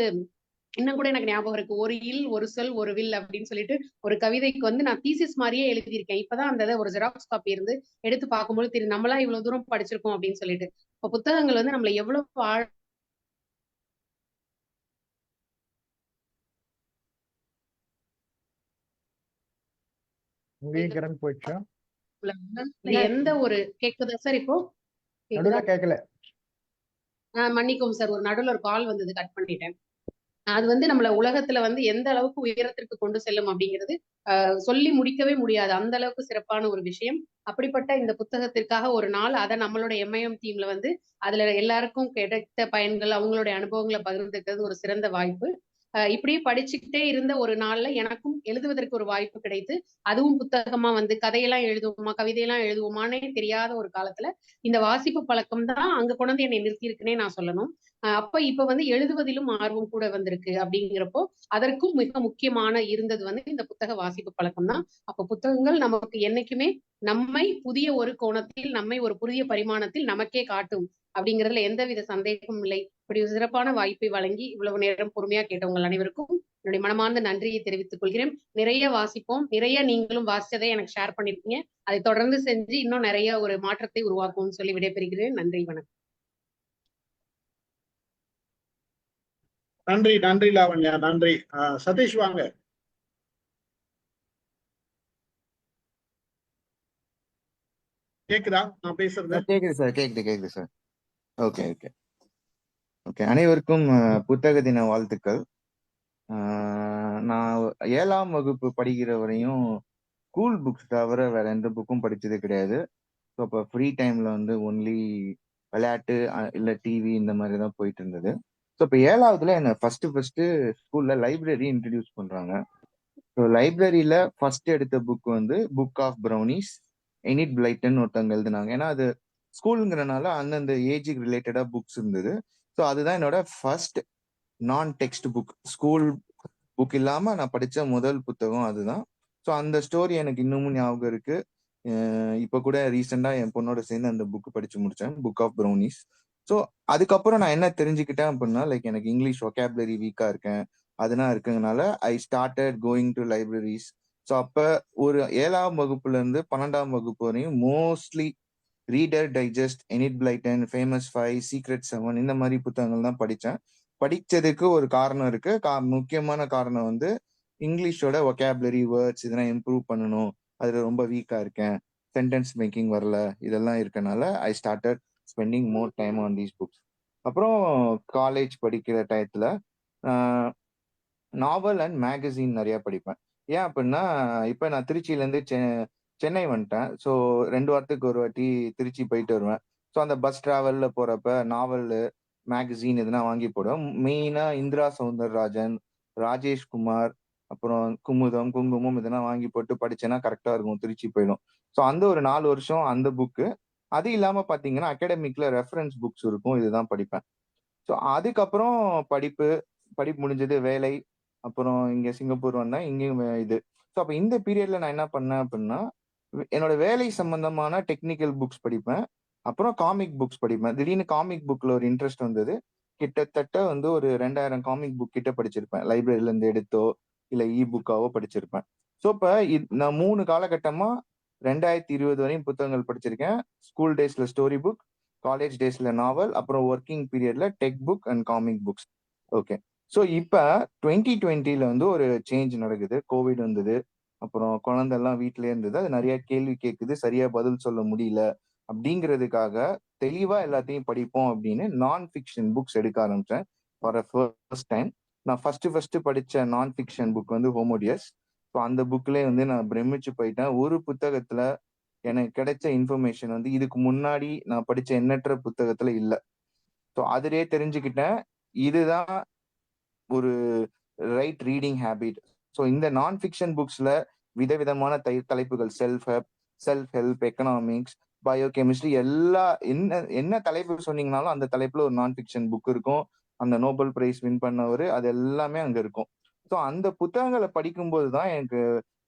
Speaker 7: இன்னும் கூட எனக்கு ஞாபகம் இருக்கு, ஒரு இல் ஒரு சொல் ஒரு வில் அப்படின்னு சொல்லிட்டு ஒரு கவிதைக்கு வந்து நான் தீசிஸ் மாதிரியே எழுதியிருக்கேன். இப்பதான் அந்த ஒரு ஜெராக்ஸ் காப்பி இருந்து எடுத்து பார்க்கும்போது தெரியும் நம்மளா இவ்வளவு தூரம் படிச்சிருக்கோம் அப்படின்னு சொல்லிட்டு. இப்ப புத்தகங்கள் வந்து நம்மள எவ்வளவு
Speaker 5: உங்களையும் கரண்ட் போயிடுச்சா?
Speaker 7: எந்த ஒரு கேக்குதா சார்? இப்போ
Speaker 5: நடுவுல கேட்கல.
Speaker 7: மன்னிக்கவும் சார், ஒரு நடுவில் ஒரு கால் வந்தது, கட் பண்ணிட்டேன். அது வந்து நம்மள உலகத்துல வந்து எந்த அளவுக்கு உயரத்திற்கு கொண்டு செல்லும் அப்படிங்கிறது சொல்லி முடிக்கவே முடியாது. அந்த அளவுக்கு சிறப்பான ஒரு விஷயம். அப்படிப்பட்ட இந்த புத்தகத்திற்காக ஒரு நாள் அதை நம்மளோட எம்ஐஎம் டீம்ல வந்து அதுல எல்லாருக்கும் கிடைத்த பயன்கள் அவங்களுடைய அனுபவங்களை பகிர்ந்துக்கிறது ஒரு சிறந்த வாய்ப்பு. இப்படியே படிச்சுக்கிட்டே இருந்த ஒரு நாள்ல எனக்கும் எழுதுவதற்கு ஒரு வாய்ப்பு கிடைத்து, அதுவும் புத்தகமா வந்து கதையெல்லாம் எழுதுவோமா கவிதையெல்லாம் எழுதுவோமானே தெரியாத ஒரு காலத்துல இந்த வாசிப்பு பழக்கம் தான் அங்க கொண்டு என்னை நிறுத்தியிருக்குன்னே நான் சொல்லணும். அப்ப இப்ப வந்து எழுதுவதிலும் ஆர்வம் கூட வந்திருக்கு. அப்படிங்கிறப்போ அதற்கும் மிக முக்கியமான இருந்தது வந்து இந்த புத்தக வாசிப்பு பழக்கம் தான். அப்ப புத்தகங்கள் நமக்கு என்னைக்குமே நம்மை புதிய ஒரு கோணத்தில், நம்மை ஒரு புதிய பரிமாணத்தில் நமக்கே காட்டும் அப்படிங்கிறதுல எந்தவித சந்தேகமும் இல்லை. இப்படி ஒரு சிறப்பான வாய்ப்பை வழங்கி இவ்வளவு நேரம் பொறுமையா கேட்டவங்கள் அனைவருக்கும் என்னுடைய மனமார்ந்த நன்றியை தெரிவித்துக் கொள்கிறேன். நிறைய வாசிப்போம், நிறைய நீங்களும் வாசிச்சதை எனக்கு ஷேர் பண்ணிருக்கீங்க. அதை தொடர்ந்து செஞ்சு இன்னும் நிறைய ஒரு மாற்றத்தை உருவாக்கும்னு சொல்லி விடைபெறுகிறேன். நன்றி, வணக்கம்.
Speaker 1: நன்றி நன்றி லாவண்யா, நன்றி. சதீஷ் வாங்க. கேக்குதா நான் பேசுறது?
Speaker 8: கேக்குது சார், கேக்குது சார். Okay okay okay. அனைவருக்கும் புத்தக தின வாழ்த்துக்கள். நான் 7ஆம் வகுப்பு படிக்கிற வரையும் ஸ்கூல் புக்ஸ் தவிர வேற எந்த புக்கும் படிச்சது கிடையாது. ஸோ அப்போ ஃப்ரீ டைம்ல வந்து ஒன்லி விளையாட்டு இல்லை டிவி இந்த மாதிரி தான் போயிட்டு இருந்தது. ஸோ இப்போ 7ஆவதுல என்ன ஃபர்ஸ்ட் ஸ்கூல்ல லைப்ரரி இன்ட்ரடியூஸ் பண்றாங்க. ஸோ லைப்ரரியில ஃபர்ஸ்ட் எடுத்த புக் வந்து புக் ஆஃப் ப்ரௌனிஸ், எனிட் பிளைட்டன் ஒருத்தவங்க எழுதினாங்க. ஏன்னா அது ஸ்கூலுங்கிறனால அந்தந்த ஏஜுக்கு ரிலேட்டடா புக்ஸ் இருந்தது. ஸோ அதுதான் என்னோட ஃபர்ஸ்ட் நான் டெக்ஸ்ட் புக். ஸ்கூல் புக் இல்லாம நான் படிச்ச முதல் புத்தகம் அதுதான். ஸோ அந்த ஸ்டோரி எனக்கு இன்னமும் ஞாபகம் இருக்கு. இப்போ கூட ரீசெண்டா என் பொண்ணோட சேர்ந்து அந்த புக் படிச்சு முடிச்சேன், புக் ஆஃப் ப்ரௌனிஸ். ஸோ அதுக்கப்புறம் நான் என்ன தெரிஞ்சுக்கிட்டேன் அப்படின்னா, லைக் எனக்கு இங்கிலீஷ் ஒகேபுலரி வீக்கா இருக்கேன், அதெல்லாம் இருக்குங்கனால I started going to libraries. So அப்போ ஒரு 7ஆம் வகுப்புல இருந்து 12ஆம் வகுப்பு வரையும் mostly Reader Digest, Enid Blyton, Famous 5, Secret 7 இந்த மாதிரி புத்தகங்கள் தான் படித்தேன். படிச்சதுக்கு ஒரு காரணம் இருக்கு. முக்கியமான காரணம் வந்து இங்கிலீஷோட ஒகேபுலரி வேர்ட்ஸ் இதெல்லாம் இம்ப்ரூவ் பண்ணணும், அதுல ரொம்ப வீக்கா இருக்கேன், சென்டென்ஸ் மேக்கிங் வரல, இதெல்லாம் இருக்கனால I started spending more time on these books. அப்புறம் காலேஜ் படிக்கிற டயத்துல நாவல் அண்ட் மேகசின் நிறைய படிப்பேன். ஏன் அப்படின்னா இப்போ நான் திருச்சியிலேருந்து சென்னை வந்துட்டேன். ஸோ 2 வாரத்துக்கு ஒரு வாட்டி திருச்சி போயிட்டு வருவேன். ஸோ அந்த பஸ் டிராவல்ல போறப்ப நாவல் மேகசின் எதுனா வாங்கி போடுவேன். மெயினா இந்திரா சௌந்தரராஜன், ராஜேஷ்குமார், அப்புறம் குமுதம், குங்குமம் இதெல்லாம் வாங்கி போட்டு படிச்சேன்னா கரெக்டா இருக்கும், திருச்சி போயிடும். ஸோ அந்த ஒரு 4 வருஷம் அந்த புக்கு. அது இல்லாம பாத்தீங்கன்னா அகாடமிக்ல ரெஃபரன்ஸ் புக்ஸ் இருக்கும், இதுதான் படிப்பேன். ஸோ அதுக்கப்புறம் படிப்பு முடிஞ்சது, வேலை, அப்புறம் இங்க சிங்கப்பூர் வந்தேன், இங்கேயும் இது. ஸோ அப்போ இந்த பீரியட்ல நான் என்ன பண்ணேன் அப்படின்னா, என்னோட வேலை சம்பந்தமான டெக்னிக்கல் புக்ஸ் படிப்பேன், அப்புறம் காமிக் புக்ஸ் படிப்பேன். திடீர்னு காமிக் புக்ல ஒரு இன்ட்ரெஸ்ட் வந்தது. கிட்டத்தட்ட வந்து ஒரு 2000 காமிக் புக் கிட்ட படிச்சிருப்பேன், லைப்ரரியில இருந்து எடுத்தோ இல்ல இ புக்காவோ படிச்சிருப்பேன். ஸோ இப்போ நான் 3 காலகட்டமா 2020 வரையும் புத்தகங்கள் படிச்சிருக்கேன். ஸ்கூல் டேஸ்ல ஸ்டோரி புக், காலேஜ் டேஸ்ல நாவல், அப்புறம் ஒர்க்கிங் பீரியட்ல tech book and comic books. Okay. So இப்போ 2020ல வந்து ஒரு சேஞ்ச் நடக்குது. கோவிட் வந்தது, அப்புறம் குழந்தைலாம் வீட்டிலே இருந்தது, அது நிறைய கேள்வி கேட்குது, சரியா பதில் சொல்ல முடியல. அப்படிங்கிறதுக்காக தெளிவா எல்லாத்தையும் படிப்போம் அப்படின்னு நான் ஃபிக்ஷன் புக்ஸ் எடுக்க ஆரம்பிச்சேன் ஃபார் அ ஃபர்ஸ்ட் டைம். நான் ஃபர்ஸ்ட் படிச்ச நான் ஃபிக்ஷன் புக் வந்து ஹோமோடியஸ். ஸோ அந்த புக்லேயே வந்து நான் பிரமிச்சு போயிட்டேன். ஒரு புத்தகத்துல எனக்கு கிடைச்ச இன்ஃபர்மேஷன் வந்து இதுக்கு முன்னாடி நான் படிச்ச எண்ணற்ற புத்தகத்துல இல்லை. ஸோ அதிலே தெரிஞ்சுக்கிட்டேன் இதுதான் ஒரு ரைட் ரீடிங் ஹேபிட். ஸோ இந்த நான் ஃபிக்ஷன் புக்ஸ்ல விதவிதமான தலைப்புகள், செல்ஃப் ஹெல்ப், எக்கனாமிக்ஸ், பயோகெமிஸ்ட்ரி, எல்லா என்ன தலைப்பு சொன்னீங்கனாலும் அந்த தலைப்புல ஒரு நான் ஃபிக்ஷன் புக் இருக்கும். அந்த நோபல் பிரைஸ் வின் பண்ணவர், அது எல்லாமே அங்க இருக்கும். ஸோ அந்த புத்தகங்களை படிக்கும்போது தான் எனக்கு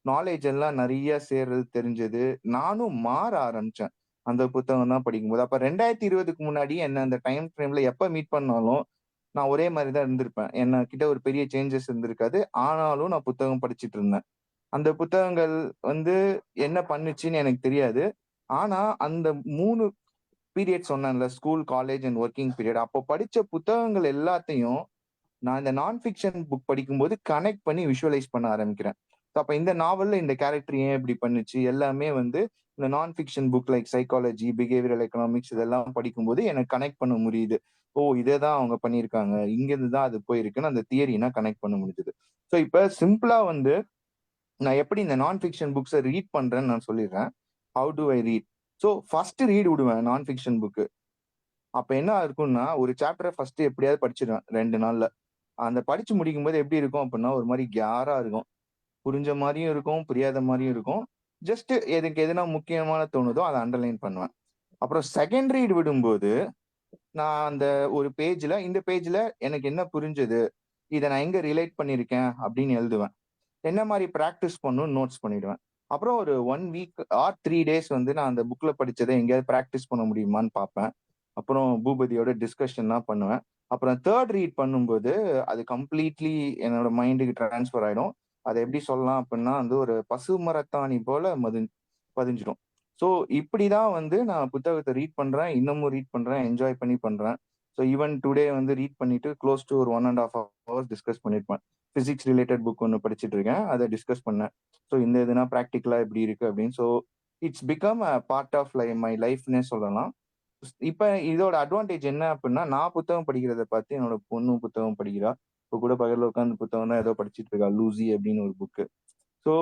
Speaker 8: நாலேஜ் எல்லாம் நிறைய சேர்றது தெரிஞ்சது. நானும் மாற ஆரம்பிச்சேன் அந்த புத்தகம் தான் படிக்கும்போது. அப்ப 2020க்கு முன்னாடி என்ன அந்த டைம் ஃப்ரேம்ல எப்ப மீட் பண்ணாலும் நான் ஒரே மாதிரி தான் இருந்திருப்பேன். என்ன கிட்ட ஒரு பெரிய சேஞ்சஸ் இருந்திருக்காது. ஆனாலும் நான் புத்தகம் படிச்சுட்டு இருந்தேன். அந்த புத்தகங்கள் வந்து என்ன பண்ணுச்சுன்னு எனக்கு தெரியாது. ஆனா அந்த 3 பீரியட் சொன்னேன்ல, school, college and working period, அப்போ படிச்ச புத்தகங்கள் எல்லாத்தையும் நான் இந்த நான் ஃபிக்ஷன் புக் படிக்கும்போது கனெக்ட் பண்ணி விஷுவலைஸ் பண்ண ஆரம்பிக்கிறேன். அப்ப இந்த நாவல்ல இந்த கேரக்டர் ஏன் இப்படி பண்ணுச்சு எல்லாமே வந்து இந்த நான் fiction book like psychology, behavioural economics இதெல்லாம் படிக்கும்போது எனக்கு கனெக்ட் பண்ண முடியுது. ஓ, இதேதான் அவங்க பண்ணியிருக்காங்க, இங்கிருந்து தான் அது போயிருக்குன்னு அந்த தியரினா கனெக்ட் பண்ண முடியுது. ஸோ இப்ப சிம்பிளா வந்து நான் எப்படி இந்த நான் ஃபிக்ஷன் புக்ஸை ரீட் பண்றேன்னு நான் சொல்லிடுறேன். How to I read? So first read விடுவேன் நான் ஃபிக்ஷன் புக்கு. அப்ப என்ன இருக்கும்னா ஒரு சாப்டரை ஃபர்ஸ்ட் எப்படியாவது படிச்சிடுவேன் 2 நாள்ல. அந்த படிச்சு முடிக்கும் போது எப்படி இருக்கும் அப்படின்னா ஒரு மாதிரி கேரா இருக்கும். புரிஞ்ச மாதிரியும் இருக்கும், புரியாத மாதிரியும் இருக்கும். ஜஸ்ட் எதுக்கு எதுனா முக்கியமான தோணுதோ அதை அண்டர்லைன் பண்ணுவேன். அப்புறம் செகண்ட் ரீட் விடும்போது நான் அந்த ஒரு பேஜ்ல, இந்த பேஜ்ல எனக்கு என்ன புரிஞ்சது, இதை நான் எங்க ரிலேட் பண்ணியிருக்கேன் அப்படின்னு எழுதுவேன். என்ன மாதிரி ப்ராக்டிஸ் பண்ணணும் நோட்ஸ் பண்ணிடுவேன். அப்புறம் ஒரு 1 வீக் ஆர் 3 days வந்து நான் அந்த புக்ல படிச்சதை எங்கேயாவது ப்ராக்டிஸ் பண்ண முடியுமான்னு பார்ப்பேன். அப்புறம் பூபதியோட டிஸ்கஷன் தான் பண்ணுவேன். அப்புறம் தேர்ட் ரீட் பண்ணும்போது அது கம்ப்ளீட்லி என்னோட மைண்டுக்கு டிரான்ஸ்ஃபர் ஆயிடும். அதை எப்படி சொல்லலாம் அப்படின்னா வந்து ஒரு பசு மரத்தாணி போல பதிஞ்சிடும். ஸோ இப்படிதான் வந்து நான் புத்தகத்தை ரீட் பண்றேன், இன்னமும் ரீட் பண்றேன், என்ஜாய் பண்ணி பண்றேன். ஸோ ஈவன் டுடே வந்து ரீட் பண்ணிட்டு க்ளோஸ் டு ஒரு 1.5 hours டிஸ்கஸ் பண்ணிருப்பேன். பிசிக்ஸ் ரிலேட்டட் புக் ஒன்று படிச்சுட்டு இருக்கேன், அதை டிஸ்கஸ் பண்ணேன். ஸோ இந்த இதுனா ப்ராக்டிக்கலா எப்படி இருக்கு அப்படின்னு. So it's become a part of my லைஃப்னே சொல்லலாம். இப்ப இதோட அட்வான்டேஜ் என்ன அப்படின்னா, நான் புத்தகம் படிக்கிறத பார்த்து என்னோட பொண்ணும் புத்தகம் படிக்கிறா. இப்போ கூட பகல்ல உட்காந்து புத்தகம் தான் ஏதோ படிச்சுட்டு இருக்கா, லூசி அப்படின்னு ஒரு புக்கு. ஸோ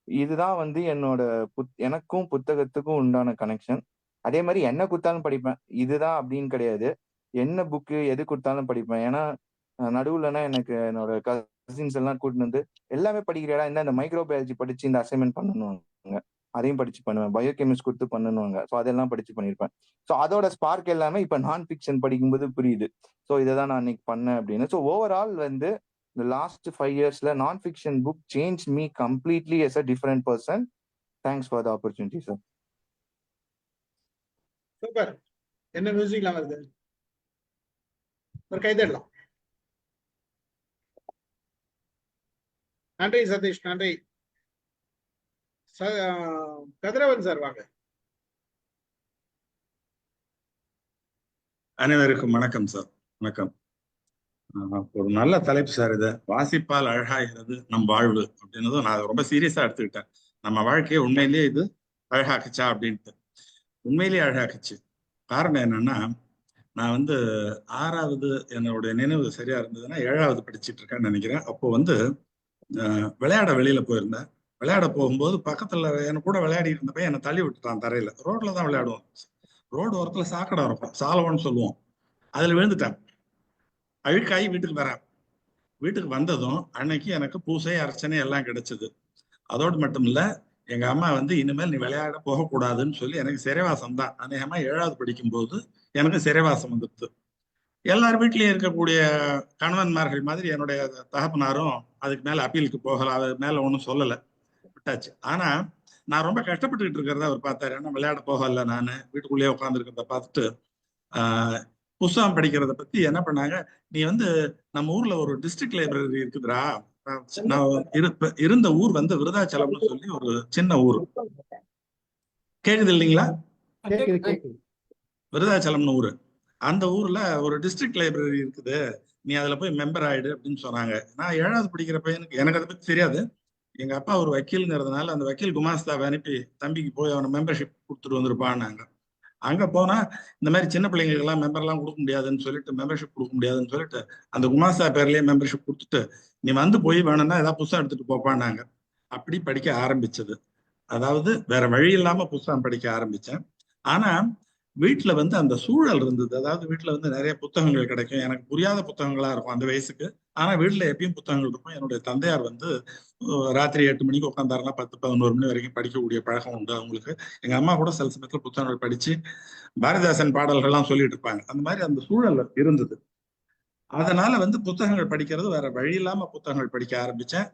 Speaker 8: இதுதான் வந்து என்னோட எனக்கும் புத்தகத்துக்கும் உண்டான கனெக்ஷன். அதே மாதிரி என்ன கொடுத்தாலும் படிப்பேன், இதுதான் அப்படின்னு கிடையாது. என்ன புக்கு எது கொடுத்தாலும் படிப்பேன். ஏன்னா நடுவுலனா எனக்கு என்னோட கசின்ஸ் எல்லாம் கூட்டிட்டு வந்து எல்லாமே படிக்கிறா, இந்த மைக்ரோபயாலஜி படிச்சு இந்த அசைன்மெண்ட் பண்ணணுவாங்க, அதையும் படிச்சு பண்ணுவேன். பயோகெமிஸ்ட் கொடுத்து பண்ணணுவாங்க, ஸோ அதெல்லாம் படிச்சு பண்ணியிருப்பேன். ஸோ அதோட ஸ்பார்க் எல்லாமே இப்ப நான் ஃபிக்ஷன் படிக்கும்போது புரியுது. ஸோ இதை தான் நான் அன்னைக்கு பண்ணேன் அப்படின்னு. ஸோ ஓவரால் வந்து இந்த லாஸ்ட் 5 yearsல நான் fiction book change me completely as a different person. Thanks for the opportunity, sir.
Speaker 1: Super. என்ன மியூசிக்லாம் வருது, ஒரு கைதட்டலாம். நன்றி சதீஷ், நன்றி. கதிரவன் சார் வாங்க.
Speaker 9: அனைவருக்கும் வணக்கம் சார். வணக்கம். ஒரு நல்ல தலைப்பு சார் இது. வாசிப்பால் அழகாகிறது நம் வாழ்வு அப்படின்னதும் நான் ரொம்ப சீரியஸா எடுத்துக்கிட்டேன். நம்ம வாழ்க்கையை உண்மையிலேயே இது அழகாக்குச்சா அப்படின்ட்டு. உண்மையிலேயே அழகாக்குச்சு. காரணம் என்னன்னா, நான் வந்து 6வது, என்னுடைய நினைவு சரியா இருந்ததுன்னா 7வது படிச்சுட்டு இருக்கேன்னு நினைக்கிறேன். அப்போ வந்து விளையாட வெளியில போயிருந்தேன். விளையாட போகும்போது பக்கத்துல என் கூட விளையாடிட்டு இருந்த பையன் என்னை தள்ளி விட்டுட்டான். தரையில, ரோட்ல தான் விளையாடுவோம். ரோடு ஓரத்துல சாக்கடை இருக்கும், சாலவன்னு சொல்லுவோம். அதுல விழுந்துட்டேன். அழுக்காயி வீட்டுக்கு வரேன். வீட்டுக்கு வந்ததும் அன்னைக்கு எனக்கு பூசை அர்ச்சனை எல்லாம் கிடைச்சது. அதோடு மட்டும் இல்ல, எங்க அம்மா வந்து இனிமேல் நீ விளையாட போகக்கூடாதுன்னு சொல்லி எனக்கு சிறைவாசம் தான். அநேகமா 7வது படிக்கும்போது எனக்கு சிறைவாசம் வந்துடுது. எல்லார் வீட்லயும் இருக்கக்கூடிய கணவன்மார்கள் மாதிரி என்னுடைய தகப்பனாரும் அதுக்கு மேல அப்பீலுக்கு போகல, அதுக்கு மேல ஒன்றும் சொல்லலை, விட்டாச்சு. ஆனா நான் ரொம்ப கஷ்டப்பட்டுக்கிட்டு இருக்கிறத அவர் பார்த்தாரு. ஏன்னா விளையாட போகல, நான் வீட்டுக்குள்ளேயே உட்காந்துருக்கிறத பார்த்துட்டு புஸ்தகம் படிக்கிறத பத்தி என்ன பண்ணாங்க, நீ வந்து நம்ம ஊர்ல ஒரு டிஸ்ட்ரிக்ட் லைப்ரரி இருக்குதுரா. நான் இருந்த ஊர் வந்து விருதாச்சலம்னு சொல்லி ஒரு சின்ன ஊர். கேக்குது இல்லைங்களா? விருதாச்சலம்னு ஊரு. அந்த ஊர்ல ஒரு டிஸ்ட்ரிக்ட் லைப்ரரி இருக்குது, நீ அதுல போய் மெம்பர் ஆயிடு அப்படின்னு சொன்னாங்க. நான் 7வது படிக்கிற பையனுக்கு எனக்கு அதை பத்தி தெரியாது. எங்க அப்பா ஒரு வக்கீலுங்கிறதுனால அந்த வக்கீல் குமாஸ்தாவை அனுப்பி தம்பிக்கு போய் அவனை மெம்பர்ஷிப் கொடுத்துட்டு வந்திருப்பான்னாங்க. அங்க போனா இந்த மாதிரி சின்ன பிள்ளைங்களுக்கு எல்லாம் மெம்பர்லாம் கொடுக்க முடியாதுன்னு சொல்லிட்டு, மெம்பர்ஷிப் கொடுக்க முடியாதுன்னு சொல்லிட்டு அந்த குமாஸ்தா பேர்லயே மெம்பர்ஷிப் கொடுத்துட்டு நீ வந்து போய் வேணும்னா ஏதாவது புத்தகம் எடுத்துட்டு போப்பான்னாங்க. அப்படி படிக்க ஆரம்பிச்சது. அதாவது வேற வழி இல்லாம புத்தகம் படிக்க ஆரம்பிச்சேன். ஆனா வீட்டுல வந்து அந்த சூழல் இருந்தது. அதாவது வீட்டுல வந்து நிறைய புத்தகங்கள் கிடைக்கும். எனக்கு புரியாத புத்தகங்களா இருக்கும் அந்த வயசுக்கு. ஆனா வீட்டுல எப்பயும் புத்தகங்கள் இருக்கும். என்னுடைய தந்தையார் வந்து ராத்திரி 8 மணிக்கு உட்காந்தாருன்னா 10, 11 மணி வரைக்கும் படிக்கக்கூடிய பழக்கம் உண்டு அவங்களுக்கு. எங்க அம்மா கூட சில சமயத்துல புத்தகங்கள் படிச்சு பாரதிதாசன் பாடல்கள்லாம் சொல்லிட்டு இருப்பாங்க. அந்த மாதிரி அந்த சூழல் இருந்தது. அதனால வந்து புத்தகங்கள் படிக்கிறது வேற வழி இல்லாம புத்தகங்கள் படிக்க ஆரம்பிச்சேன்.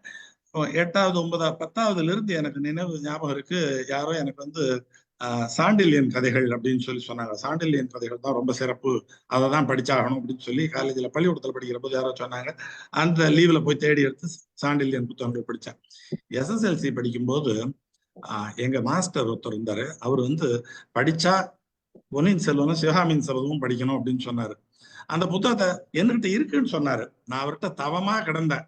Speaker 9: 8வது, 9வது, 10வதுல இருந்து எனக்கு நினைவு ஞாபகம் இருக்கு. யாரோ எனக்கு வந்து சாண்டில்யன் கதைகள் அப்படின்னு சொல்லி சொன்னாங்க. சாண்டில்யன் கதைகள் தான் ரொம்ப சிறப்பு, அதை தான் படிச்சாகணும் அப்படின்னு சொல்லி காலேஜ்ல பள்ளிக்கூடத்துல படிக்கிற போது யாரோ சொன்னாங்க. அந்த லீவ்ல போய் தேடி எடுத்து சாண்டில்யன் புத்தகங்கள் படித்தேன். SSLC படிக்கும்போது எங்க மாஸ்டர் ஒருத்தர் இருந்தாரு. அவர் வந்து படிச்சா பொன்னியின் செல்வனும் சிவகாமியின் சபதமும் படிக்கணும் அப்படின்னு சொன்னாரு. அந்த புத்தகத்தை என்கிட்ட இருக்குன்னு சொன்னாரு. நான் அவர்கிட்ட தவமா கிடந்தேன்.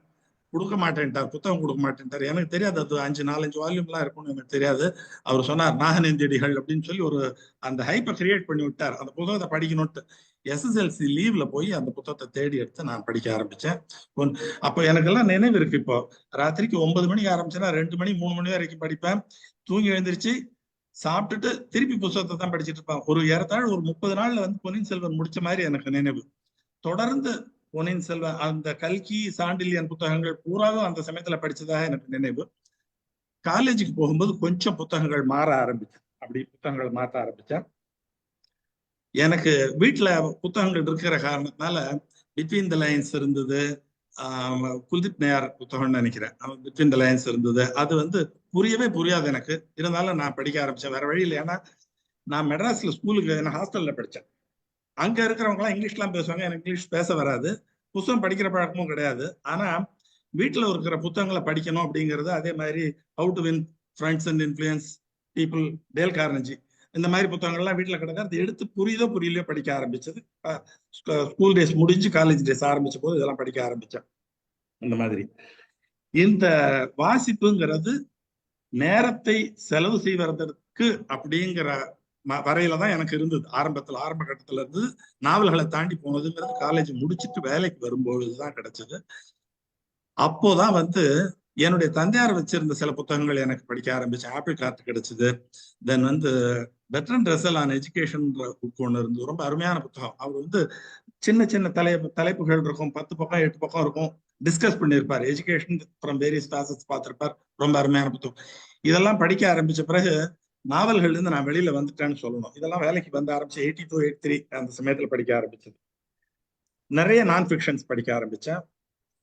Speaker 9: கொடுக்க மாட்டேன்ட்டார், புத்தகம் கொடுக்க மாட்டேன்ட்டார். எனக்கு தெரியாது அது 4-5 வால்யூம்லாம் இருக்கும்னு எனக்கு தெரியாது. அவர் சொன்னார் நாகநேந்தியடிகள் அப்படின்னு சொல்லி ஒரு அந்த ஹைப்பை கிரியேட் பண்ணி விட்டார். அந்த புத்தகத்தை படிக்கணும்ட்டு SSLC லீவ்ல போய் அந்த புத்தகத்தை தேடி எடுத்து நான் படிக்க ஆரம்பிச்சேன். அப்போ எனக்கெல்லாம் நினைவு இருக்கு. இப்போ ராத்திரிக்கு 9 மணிக்கு ஆரம்பிச்சேன்னா 2 மணி 3 மணி வரைக்கும் படிப்பேன். தூங்கி எழுந்திரிச்சு சாப்பிட்டுட்டு திருப்பி புத்தகத்தை தான் படிச்சுட்டு இருப்பேன். ஒரு ஏறத்தாழ ஒரு 30 நாள்ல வந்து பொன்னியின் செல்வன் முடிச்ச மாதிரி எனக்கு நினைவு. தொடர்ந்து பொன்னியின் செல்வன், அந்த கல்கி, சாண்டில்யன் புத்தகங்கள் பூராவும் அந்த சமயத்துல படிச்சதாக எனக்கு நினைவு. காலேஜுக்கு போகும்போது கொஞ்சம் புத்தகங்கள் மாற ஆரம்பிச்சேன். அப்படி புத்தகங்கள் மாற்ற ஆரம்பிச்சேன். எனக்கு வீட்டுல புத்தகங்கள் இருக்கிற காரணத்தினால பிட்வீன் த லைன்ஸ் இருந்தது. குல்தீப் நயார் புத்தகம்னு நினைக்கிறேன். பிட்வீன் த லைன்ஸ் இருந்தது. அது வந்து புரியவே புரியாது எனக்கு. இருந்தாலும் நான் படிக்க ஆரம்பிச்சேன். வேற வழி இல்லை. ஏன்னா நான் மெட்ராஸ்ல ஸ்கூலுக்கு நான் ஹாஸ்டல்ல படித்தேன். அங்க இருக்கிறவங்க எல்லாம் இங்கிலீஷ்லாம் பேசுவாங்க. எனக்கு இங்கிலீஷ் பேச வராது. புத்தகம் படிக்கிற பழக்கமும் கிடையாது. ஆனா வீட்டுல இருக்கிற புத்தகங்களை படிக்கணும் அப்படிங்கிறது, அதே மாதிரி how to win friends and influence people, Dale Carnegie, இந்த மாதிரி புத்தகங்கள்லாம் வீட்டுல கிடக்கிறது எடுத்து புரியுதோ புரியலையோ படிக்க ஆரம்பிச்சது. ஸ்கூல் டேஸ் முடிஞ்சு காலேஜ் டேஸ் ஆரம்பிச்ச போது இதெல்லாம் படிக்க ஆரம்பிச்சேன். இந்த மாதிரி இந்த வாசிப்புங்கிறது நேரத்தை செலவு செய்வதற்கு அப்படிங்கிற வரையில தான் எனக்கு இருந்தது. ஆரம்ப கட்டத்துல இருந்து நாவல்களை தாண்டி போனதுங்கிறது காலேஜ் முடிச்சுட்டு வேலைக்கு வரும்பொழுதுதான் கிடைச்சது. அப்போதான் வந்து என்னுடைய தந்தையார் வச்சிருந்த சில புத்தகங்கள் எனக்கு படிக்க ஆரம்பிச்சேன். ஆப்பிள் கார்ட் கிடைச்சது. தென் வந்து Bertrand Russell on education book ஒன்று இருந்து, ரொம்ப அருமையான புத்தகம். அவர் வந்து சின்ன சின்ன தலைப்புகள் இருக்கும், 10 பக்கம் 8 பக்கம் இருக்கும். டிஸ்கஸ் பண்ணியிருப்பார். எஜுகேஷன் ஃப்ரம் வேரியஸ் கிளாஸஸ் பார்த்திருப்பார். ரொம்ப அருமையான புத்தகம். இதெல்லாம் படிக்க ஆரம்பிச்ச பிறகு நாவல்கள் இருந்து நான் வெளியில வந்துட்டேன்னு சொல்லணும். இதெல்லாம் வேலைக்கு வந்து ஆரம்பிச்சு 82, 83 அந்த சமயத்துல படிக்க ஆரம்பிச்சது. நிறைய நான் ஃபிக்ஷன்ஸ் படிக்க ஆரம்பிச்சேன்.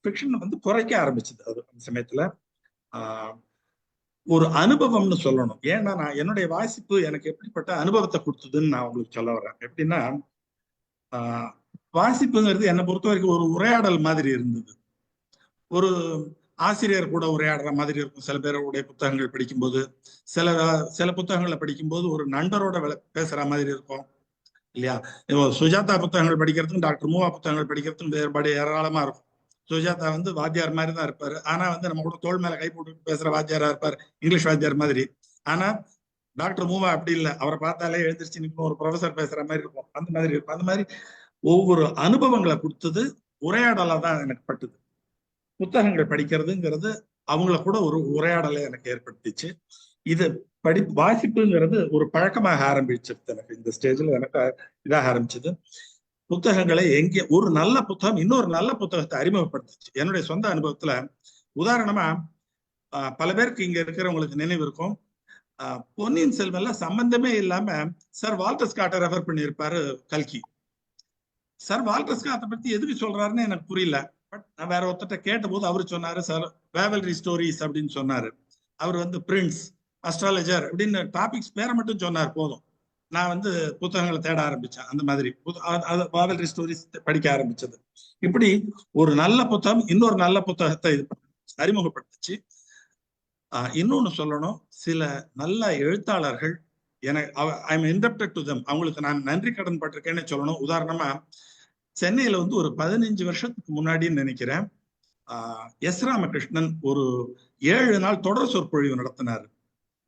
Speaker 9: ஃபிக்ஷன் வந்து குறைக்க ஆரம்பிச்சது அது அந்த சமயத்துல. ஒரு அனுபவம்னு சொல்லணும். ஏன்னா நான் என்னுடைய வாசிப்பு எனக்கு எப்படிப்பட்ட அனுபவத்தை கொடுத்ததுன்னு நான் உங்களுக்கு சொல்ல வர்றேன். எப்படின்னா வாசிப்புங்கிறது என்னை பொறுத்த வரைக்கும் ஒரு உரையாடல் மாதிரி இருந்தது. ஒரு ஆசிரியர் கூட உரையாடுற மாதிரி இருக்கும். சில பேருடைய புத்தகங்கள் படிக்கும்போது, சில புத்தகங்களை படிக்கும்போது ஒரு நண்பரோட பேசுற மாதிரி இருக்கும் இல்லையா? சுஜாதா புத்தகங்கள் படிக்கிறதுக்கும் டாக்டர் மூவா புத்தகங்கள் படிக்கிறதுக்கும் வேறுபாடு ஏராளமா இருக்கும். சுஜாதா வந்து வாத்தியார் மாதிரி தான் இருப்பாரு. ஆனா வந்து நம்ம கூட தோள் மேல கை போட்டு பேசுற வாத்தியாரா இருப்பார், இங்கிலீஷ் வாத்தியார் மாதிரி. ஆனா டாக்டர் மூவா அப்படி இல்லை. அவரை பார்த்தாலே எழுந்திரிச்சு நிற்கும், ஒரு ப்ரொஃபசர் பேசுற மாதிரி இருக்கும். அந்த மாதிரி இருக்கும். அந்த மாதிரி ஒவ்வொரு அனுபவங்களை கொடுத்தது உரையாடலா தான் எனக்கு பட்டுது. புத்தகங்கள் படிக்கிறதுங்கிறது அவங்கள கூட ஒரு உரையாடலை எனக்கு ஏற்படுத்திச்சு. இது வாசிப்புங்கிறது ஒரு பழக்கமாக ஆரம்பிச்சிருது எனக்கு. இந்த ஸ்டேஜ்ல எனக்கு இதாக ஆரம்பிச்சது. புத்தகங்களை எங்கே ஒரு நல்ல புத்தகம் இன்னொரு நல்ல புத்தகத்தை அறிமுகப்படுத்துச்சு. என்னுடைய சொந்த அனுபவத்துல உதாரணமா பல பேருக்கு இங்க இருக்கிறவங்களுக்கு நினைவு இருக்கும். பொன்னியின் செல்வன்ல சம்பந்தமே இல்லாம சர் வால்டர் ஸ்காட்டை ரெஃபர் பண்ணியிருப்பாரு கல்கி. சர் வால்டர் ஸ்காட்டை பத்தி எதுக்கு சொல்றாருன்னு எனக்கு புரியல. பட் நான் வேற ஒருத்தட்ட கேட்ட போது அவரு சொன்னாரு, சார் வேவல்ரி ஸ்டோரிஸ் அப்படின்னு சொன்னாரு. அவர் வந்து பிரின்ஸ், அஸ்ட்ராலஜர் அப்படின்னு டாபிக்ஸ் பேரை மட்டும் சொன்னார் போதும். நான் வந்து புத்தகங்களை தேட ஆரம்பிச்சேன். அந்த மாதிரி வேவல்ரி ஸ்டோரிஸ் படிக்க ஆரம்பிச்சது. இப்படி ஒரு நல்ல புத்தகம் இன்னொரு நல்ல புத்தகத்தை அறிமுகப்படுத்துச்சு. இன்னொன்னு சொல்லணும், சில நல்ல எழுத்தாளர்கள் ஐ எம் இண்டப்டட் டு தெம், அவங்களுக்கு நான் நன்றி கடன் பட்டிருக்கேன்னு சொல்லணும். உதாரணமா சென்னையில வந்து ஒரு 15 வருஷத்துக்கு முன்னாடின்னு நினைக்கிறேன், எஸ் ராமகிருஷ்ணன் ஒரு 7 நாள் தொடர் சொற்பொழிவு நடத்தினார்.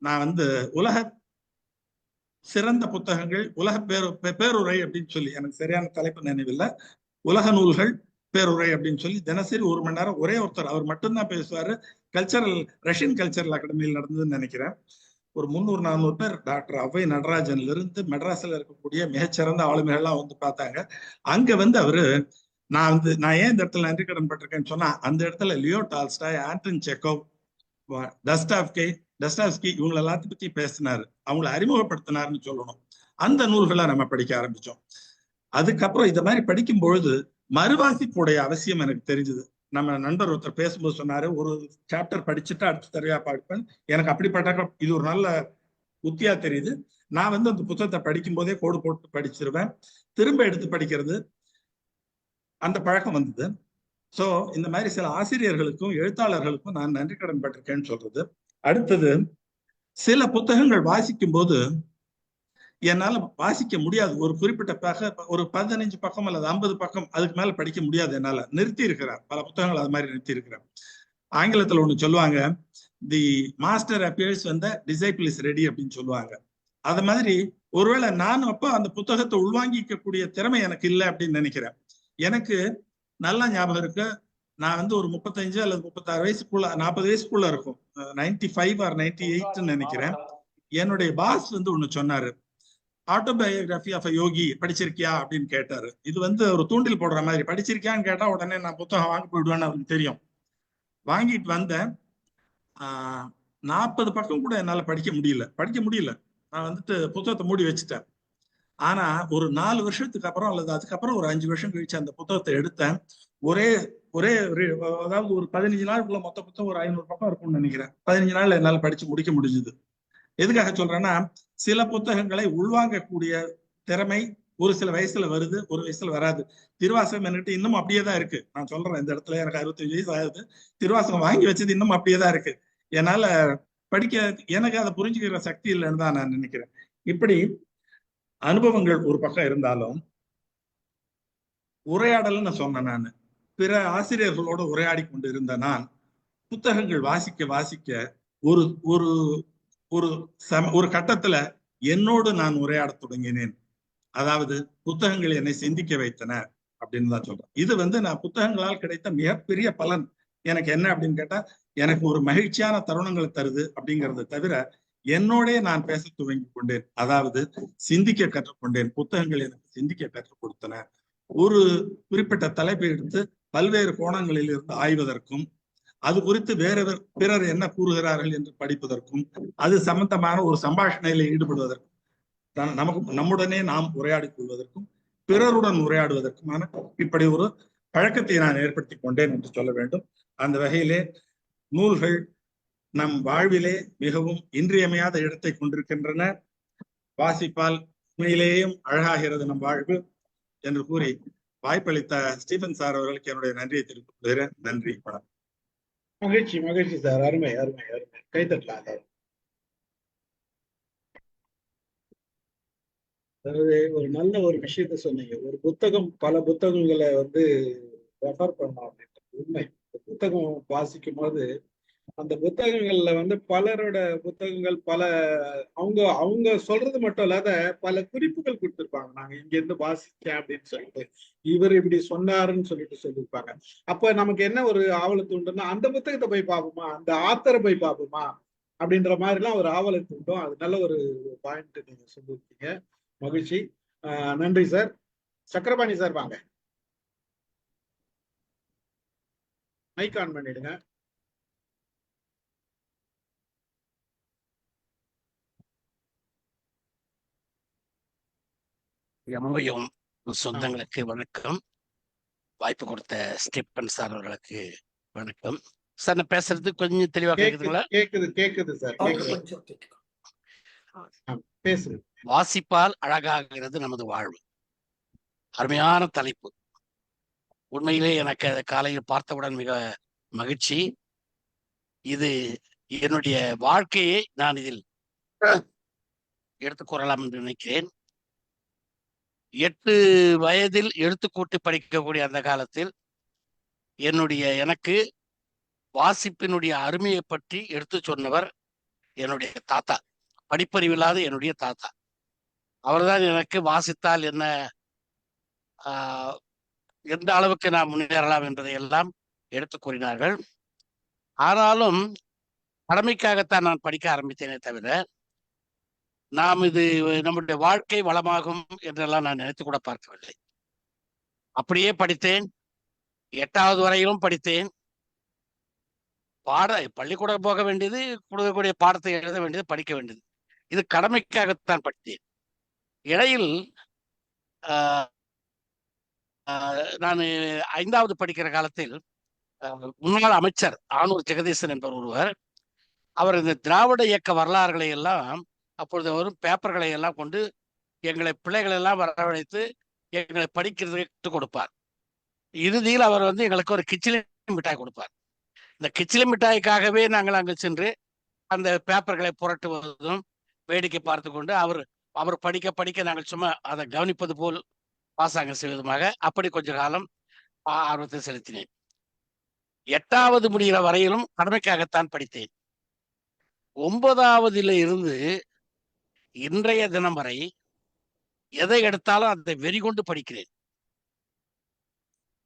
Speaker 9: நான் வந்து சிறந்த புத்தகங்கள் உலக பேருரை அப்படின்னு சொல்லி, எனக்கு சரியான தலைப்பு நினைவில்லை, உலக நூல்கள் பேருரை அப்படின்னு சொல்லி தினசரி 1 மணி நேரம் ஒரே ஒருத்தர், அவர் மட்டும்தான் பேசுவாரு. ரஷ்யன் கல்ச்சரல் அகாடமியில் நடந்ததுன்னு நினைக்கிறேன். ஒரு 300-400 பேர் டாக்டர் அவ்வை நடராஜன்ல இருந்து மெட்ராஸ்ல இருக்கக்கூடிய மிகச்சிறந்த ஆளுமைகள்லாம் வந்து பார்த்தாங்க. அங்க வந்து அவரு நான் ஏன் இந்த இடத்துல நன்றி கடன் பட்டிருக்கேன்னு சொன்னா, அந்த இடத்துல லியோ டால்ஸ்டாய், ஆண்டன் செக்கோவ், டஸ்டாவ்ஸ்கி இவங்க எல்லாத்தையும் பத்தி பேசினாரு, அவங்களை அறிமுகப்படுத்தினாருன்னு சொல்லணும். அந்த நூல்களை நம்ம படிக்க ஆரம்பிச்சோம். அதுக்கப்புறம் இந்த மாதிரி படிக்கும் பொழுது மறுவாசிப்புடைய அவசியம் எனக்கு தெரிஞ்சது. நம்ம நண்பர் ஒருத்தர் பேசும்போது சொன்னாரு, ஒரு சாப்டர் படிச்சுட்டு அடுத்த தடவையா பார்ப்பேன். எனக்கு அப்படிப்பட்ட இது ஒரு நல்ல உத்தியா தெரியுது. நான் வந்து அந்த புத்தகத்தை படிக்கும் போதே கோடு போட்டு படிச்சிருவேன், திரும்ப எடுத்து படிக்கிறது, அந்த பழக்கம் வந்தது. சோ இந்த மாதிரி சில ஆசிரியர்களுக்கும் எழுத்தாளர்களுக்கும் நான் நன்றி கடன் பட்டிருக்கேன்னு சொல்றது. அடுத்தது, சில புத்தகங்கள் வாசிக்கும் போது என்னால வாசிக்க முடியாது. ஒரு குறிப்பிட்ட ஒரு 15 பக்கம் அல்லது 50 பக்கம் அதுக்கு மேல படிக்க முடியாது. என்னால நிறுத்தி இருக்கிறேன். பல புத்தகங்கள் அது மாதிரி நிறுத்தி இருக்கிறேன். ஆங்கிலத்துல ஒண்ணு சொல்லுவாங்க, தி master appears when the disciple is ready அப்படின்னு சொல்லுவாங்க. அது மாதிரி ஒருவேளை நான் அப்ப அந்த புத்தகத்தை உள்வாங்கிக்கக்கூடிய திறமை எனக்கு இல்லை அப்படின்னு நினைக்கிறேன். எனக்கு நல்லா ஞாபகம் இருக்கு, நான் வந்து ஒரு 35 அல்லது 36 வயசுக்குள்ள 40 வயசுக்குள்ள இருக்கும், 95 or 98 நினைக்கிறேன். என்னுடைய பாஸ் வந்து ஒண்ணு சொன்னாரு, ஆட்டோபயோகிராபி ஆஃப் யோகி படிச்சிருக்கியா அப்படின்னு கேட்டாரு. இது வந்து ஒரு தூண்டில் போடுற மாதிரி, படிச்சிருக்கியான்னு கேட்டா உடனே நான் புத்தகம் வாங்கி போயிடுவேன்னு அவருக்கு தெரியும். வாங்கிட்டு வந்தேன். 40 பக்கம் கூட என்னால படிக்க முடியல. நான் வந்துட்டு புத்தகத்தை மூடி வச்சுட்டேன். ஆனா ஒரு 4 வருஷத்துக்கு அப்புறம் அல்லது அதுக்கப்புறம் ஒரு 5 வருஷம் கழிச்சு அந்த புத்தகத்தை எடுத்தேன். ஒரே அதாவது ஒரு 15 நாளுக்குள்ள மொத்த புத்தகம் ஒரு 500 பக்கம் இருக்கும்னு நினைக்கிறேன். 15 நாள்ல என்னால படிச்சு முடிக்க முடிஞ்சது. எதுக்காக சொல்றேன்னா, சில புத்தகங்களை உள்வாங்கக்கூடிய திறமை ஒரு சில வயசுல வருது, ஒரு வயசுல வராது. திருவாசகம் என்கிட்ட இன்னும் அப்படியே தான் இருக்கு. நான் சொல்றேன், இந்த இடத்துல எனக்கு 65 வயசு ஆகுது, திருவாசகம் வாங்கி வச்சது இன்னும் அப்படியே தான் இருக்கு. என்னால படிக்க, எனக்கு அதை புரிஞ்சுக்கிற சக்தி இல்லைன்னு தான் நான் நினைக்கிறேன். இப்படி அனுபவங்கள் ஒரு பக்கம் இருந்தாலும், உரையாடல்னு சொன்னேன். நான் பிற ஆசிரியர்களோட உரையாடி கொண்டு இருந்த நான் புத்தகங்கள் வாசிக்க ஒரு ஒரு ஒரு கட்டத்துல என்னோடு நான் உரையாட தொடங்கினேன். அதாவது புத்தகங்கள் என்னை சிந்திக்க வைத்தன அப்படின்னு தான் சொல்றேன். இது வந்து நான் புத்தகங்களால் கிடைத்த மிகப்பெரிய பலன் எனக்கு என்ன அப்படின்னு கேட்டா, எனக்கு ஒரு மகிழ்ச்சியான தருணங்களை தருது அப்படிங்கறத தவிர என்னோடே நான் பேச துவங்கி கொண்டேன். அதாவது சிந்திக்க கற்றுக்கொண்டேன். புத்தகங்கள் எனக்கு சிந்திக்க கற்றுக் கொடுத்தன. ஒரு குறிப்பிட்ட தலைப்பை எடுத்து பல்வேறு கோணங்களில் இருந்து ஆய்வதற்கும், அது குறித்து பிறர் என்ன கூறுகிறார்கள் என்று படிப்பதற்கும், அது சம்பந்தமான ஒரு சம்பாஷணையில ஈடுபடுவதற்கும், நம்முடனே நாம் உரையாடிக் கொள்வதற்கும், பிறருடன் உரையாடுவதற்குமான இப்படி ஒரு பழக்கத்தை நான் ஏற்படுத்தி கொண்டேன் என்று சொல்ல வேண்டும். அந்த வகையிலே நூல்கள் நம் வாழ்விலே மிகவும் இன்றியமையாத இடத்தை கொண்டிருக்கின்றன. வாசிப்பால் உண்மையிலேயும் அழகாகிறது நம் வாழ்வு என்று கூறி வாய்ப்பளித்த ஸ்டீபன் சார் அவர்களுக்கு என்னுடைய நன்றியை தெரிவித்துக் கொள்கிறேன். நன்றி, வணக்கம்.
Speaker 1: மகிழ்ச்சி சார். அருமை. கைத்தட்டலாம். அதாவது ஒரு நல்ல ஒரு விஷயத்த சொன்னீங்க. ஒரு புத்தகம் பல புத்தகங்களை வந்து ரெஃபர் பண்ணோம் அப்படின்றது உண்மை. புத்தகம் வாசிக்கும் போது அந்த புத்தகங்கள்ல வந்து பலரோட புத்தகங்கள் அவங்க சொல்றது மட்டும் இல்லாத பல குறிப்புகள் கொடுத்திருப்பாங்க. நாங்க இங்க இருந்து வாசிச்சேன் அப்படின்னு சொல்லிட்டு, இவர் இப்படி சொன்னாருன்னு சொல்லியிருப்பாங்க. அப்ப நமக்கு என்ன ஒரு ஆவலை தூண்டுன்னா, அந்த புத்தகத்தை போய் பார்ப்போமா, அந்த ஆத்தரை போய் பார்ப்போமா அப்படின்ற மாதிரி எல்லாம் ஒரு ஆவலை தூண்டும். அது நல்ல ஒரு பாயிண்ட் நீங்க சொல்லியிருக்கீங்க. மகிழ்ச்சி. நன்றி சார். சக்கரபாணி சார் வாங்க, மைக் ஆன் பண்ணிடுங்க.
Speaker 10: எம்மையும் சொந்தங்களுக்கு வணக்கம். வாய்ப்பு கொடுத்த ஸ்டீபன் சார் அவர்களுக்கு வணக்கம். சார் நான் பேசுறது கொஞ்சம் தெளிவா கேக்குதுங்களா?
Speaker 1: கேக்குது சார். பேசுங்க.
Speaker 10: வாசிப்பால் அழகாகிறது நமது வாழ்வு. அருமையான தலைப்பு. உண்மையிலே எனக்கு காலையில் பார்த்தவுடன் மிக மகிழ்ச்சி. இது என்னுடைய வாழ்க்கையை நான் இதில் எடுத்துக்கூறலாம் என்று நினைக்கிறேன். 8 வயதில் எழுத்துக்கூட்டி படிக்கக்கூடிய அந்த காலத்தில் எனக்கு வாசிப்பினுடைய அருமையை பற்றி எடுத்து சொன்னவர் என்னுடைய தாத்தா. படிப்பறிவில்லாத என்னுடைய தாத்தா. அவர்தான் எனக்கு வாசித்தால் என்ன, எந்த அளவுக்கு நாம் முன்னேறலாம் என்பதை எல்லாம் எடுத்து கூறினார்கள். ஆனாலும் கடமைக்காகத்தான் நான் படிக்க ஆரம்பித்தேனே தவிர நாம் இது நம்முடைய வாழ்க்கை வளமாகும் என்றெல்லாம் நான் நினைத்து கூட பார்க்கவில்லை. அப்படியே படித்தேன். 8வது வரையிலும் படித்தேன். பள்ளிக்கூடம் போக வேண்டியது, கொடுக்கக்கூடிய பாடத்தை எழுத வேண்டியது, படிக்க வேண்டியது, இது கடமைக்காகத்தான் படித்தேன். இடையில் நான் 5வது படிக்கிற காலத்தில் முன்னாள் அமைச்சர் ஆனூர் ஜெகதீசன் என்பவர் ஒருவர், அவர் இந்த திராவிட இயக்க வரலாறுகளை எல்லாம் அப்பொழுது வரும் பேப்பர்களை எல்லாம் கொண்டு எங்களை பிள்ளைகளை எல்லாம் வரவழைத்து எங்களை படிக்கிறதுக்கு கொடுப்பார். இறுதியில் அவர் எங்களுக்கு ஒரு கிச்சிலி மிட்டாய் கொடுப்பார். இந்த கிச்சிலி மிட்டாய்க்காகவே நாங்கள் அங்கு சென்று அந்த பேப்பர்களை புரட்டுவதும் வேடிக்கை பார்த்து கொண்டு அவர் படிக்க படிக்க நாங்கள் சும்மா அதை கவனிப்பது போல் பாசாங்க செய்வதுமாக அப்படி கொஞ்ச காலம் ஆர்வத்தை செலுத்தினேன். 8வது முடிகிற வரையிலும் கடமைக்காகத்தான் படித்தேன். 9வதில் இருந்து இன்றைய தினம் வரை எதை எடுத்தாலும் அதை வெறிகொண்டு படிக்கிறேன்.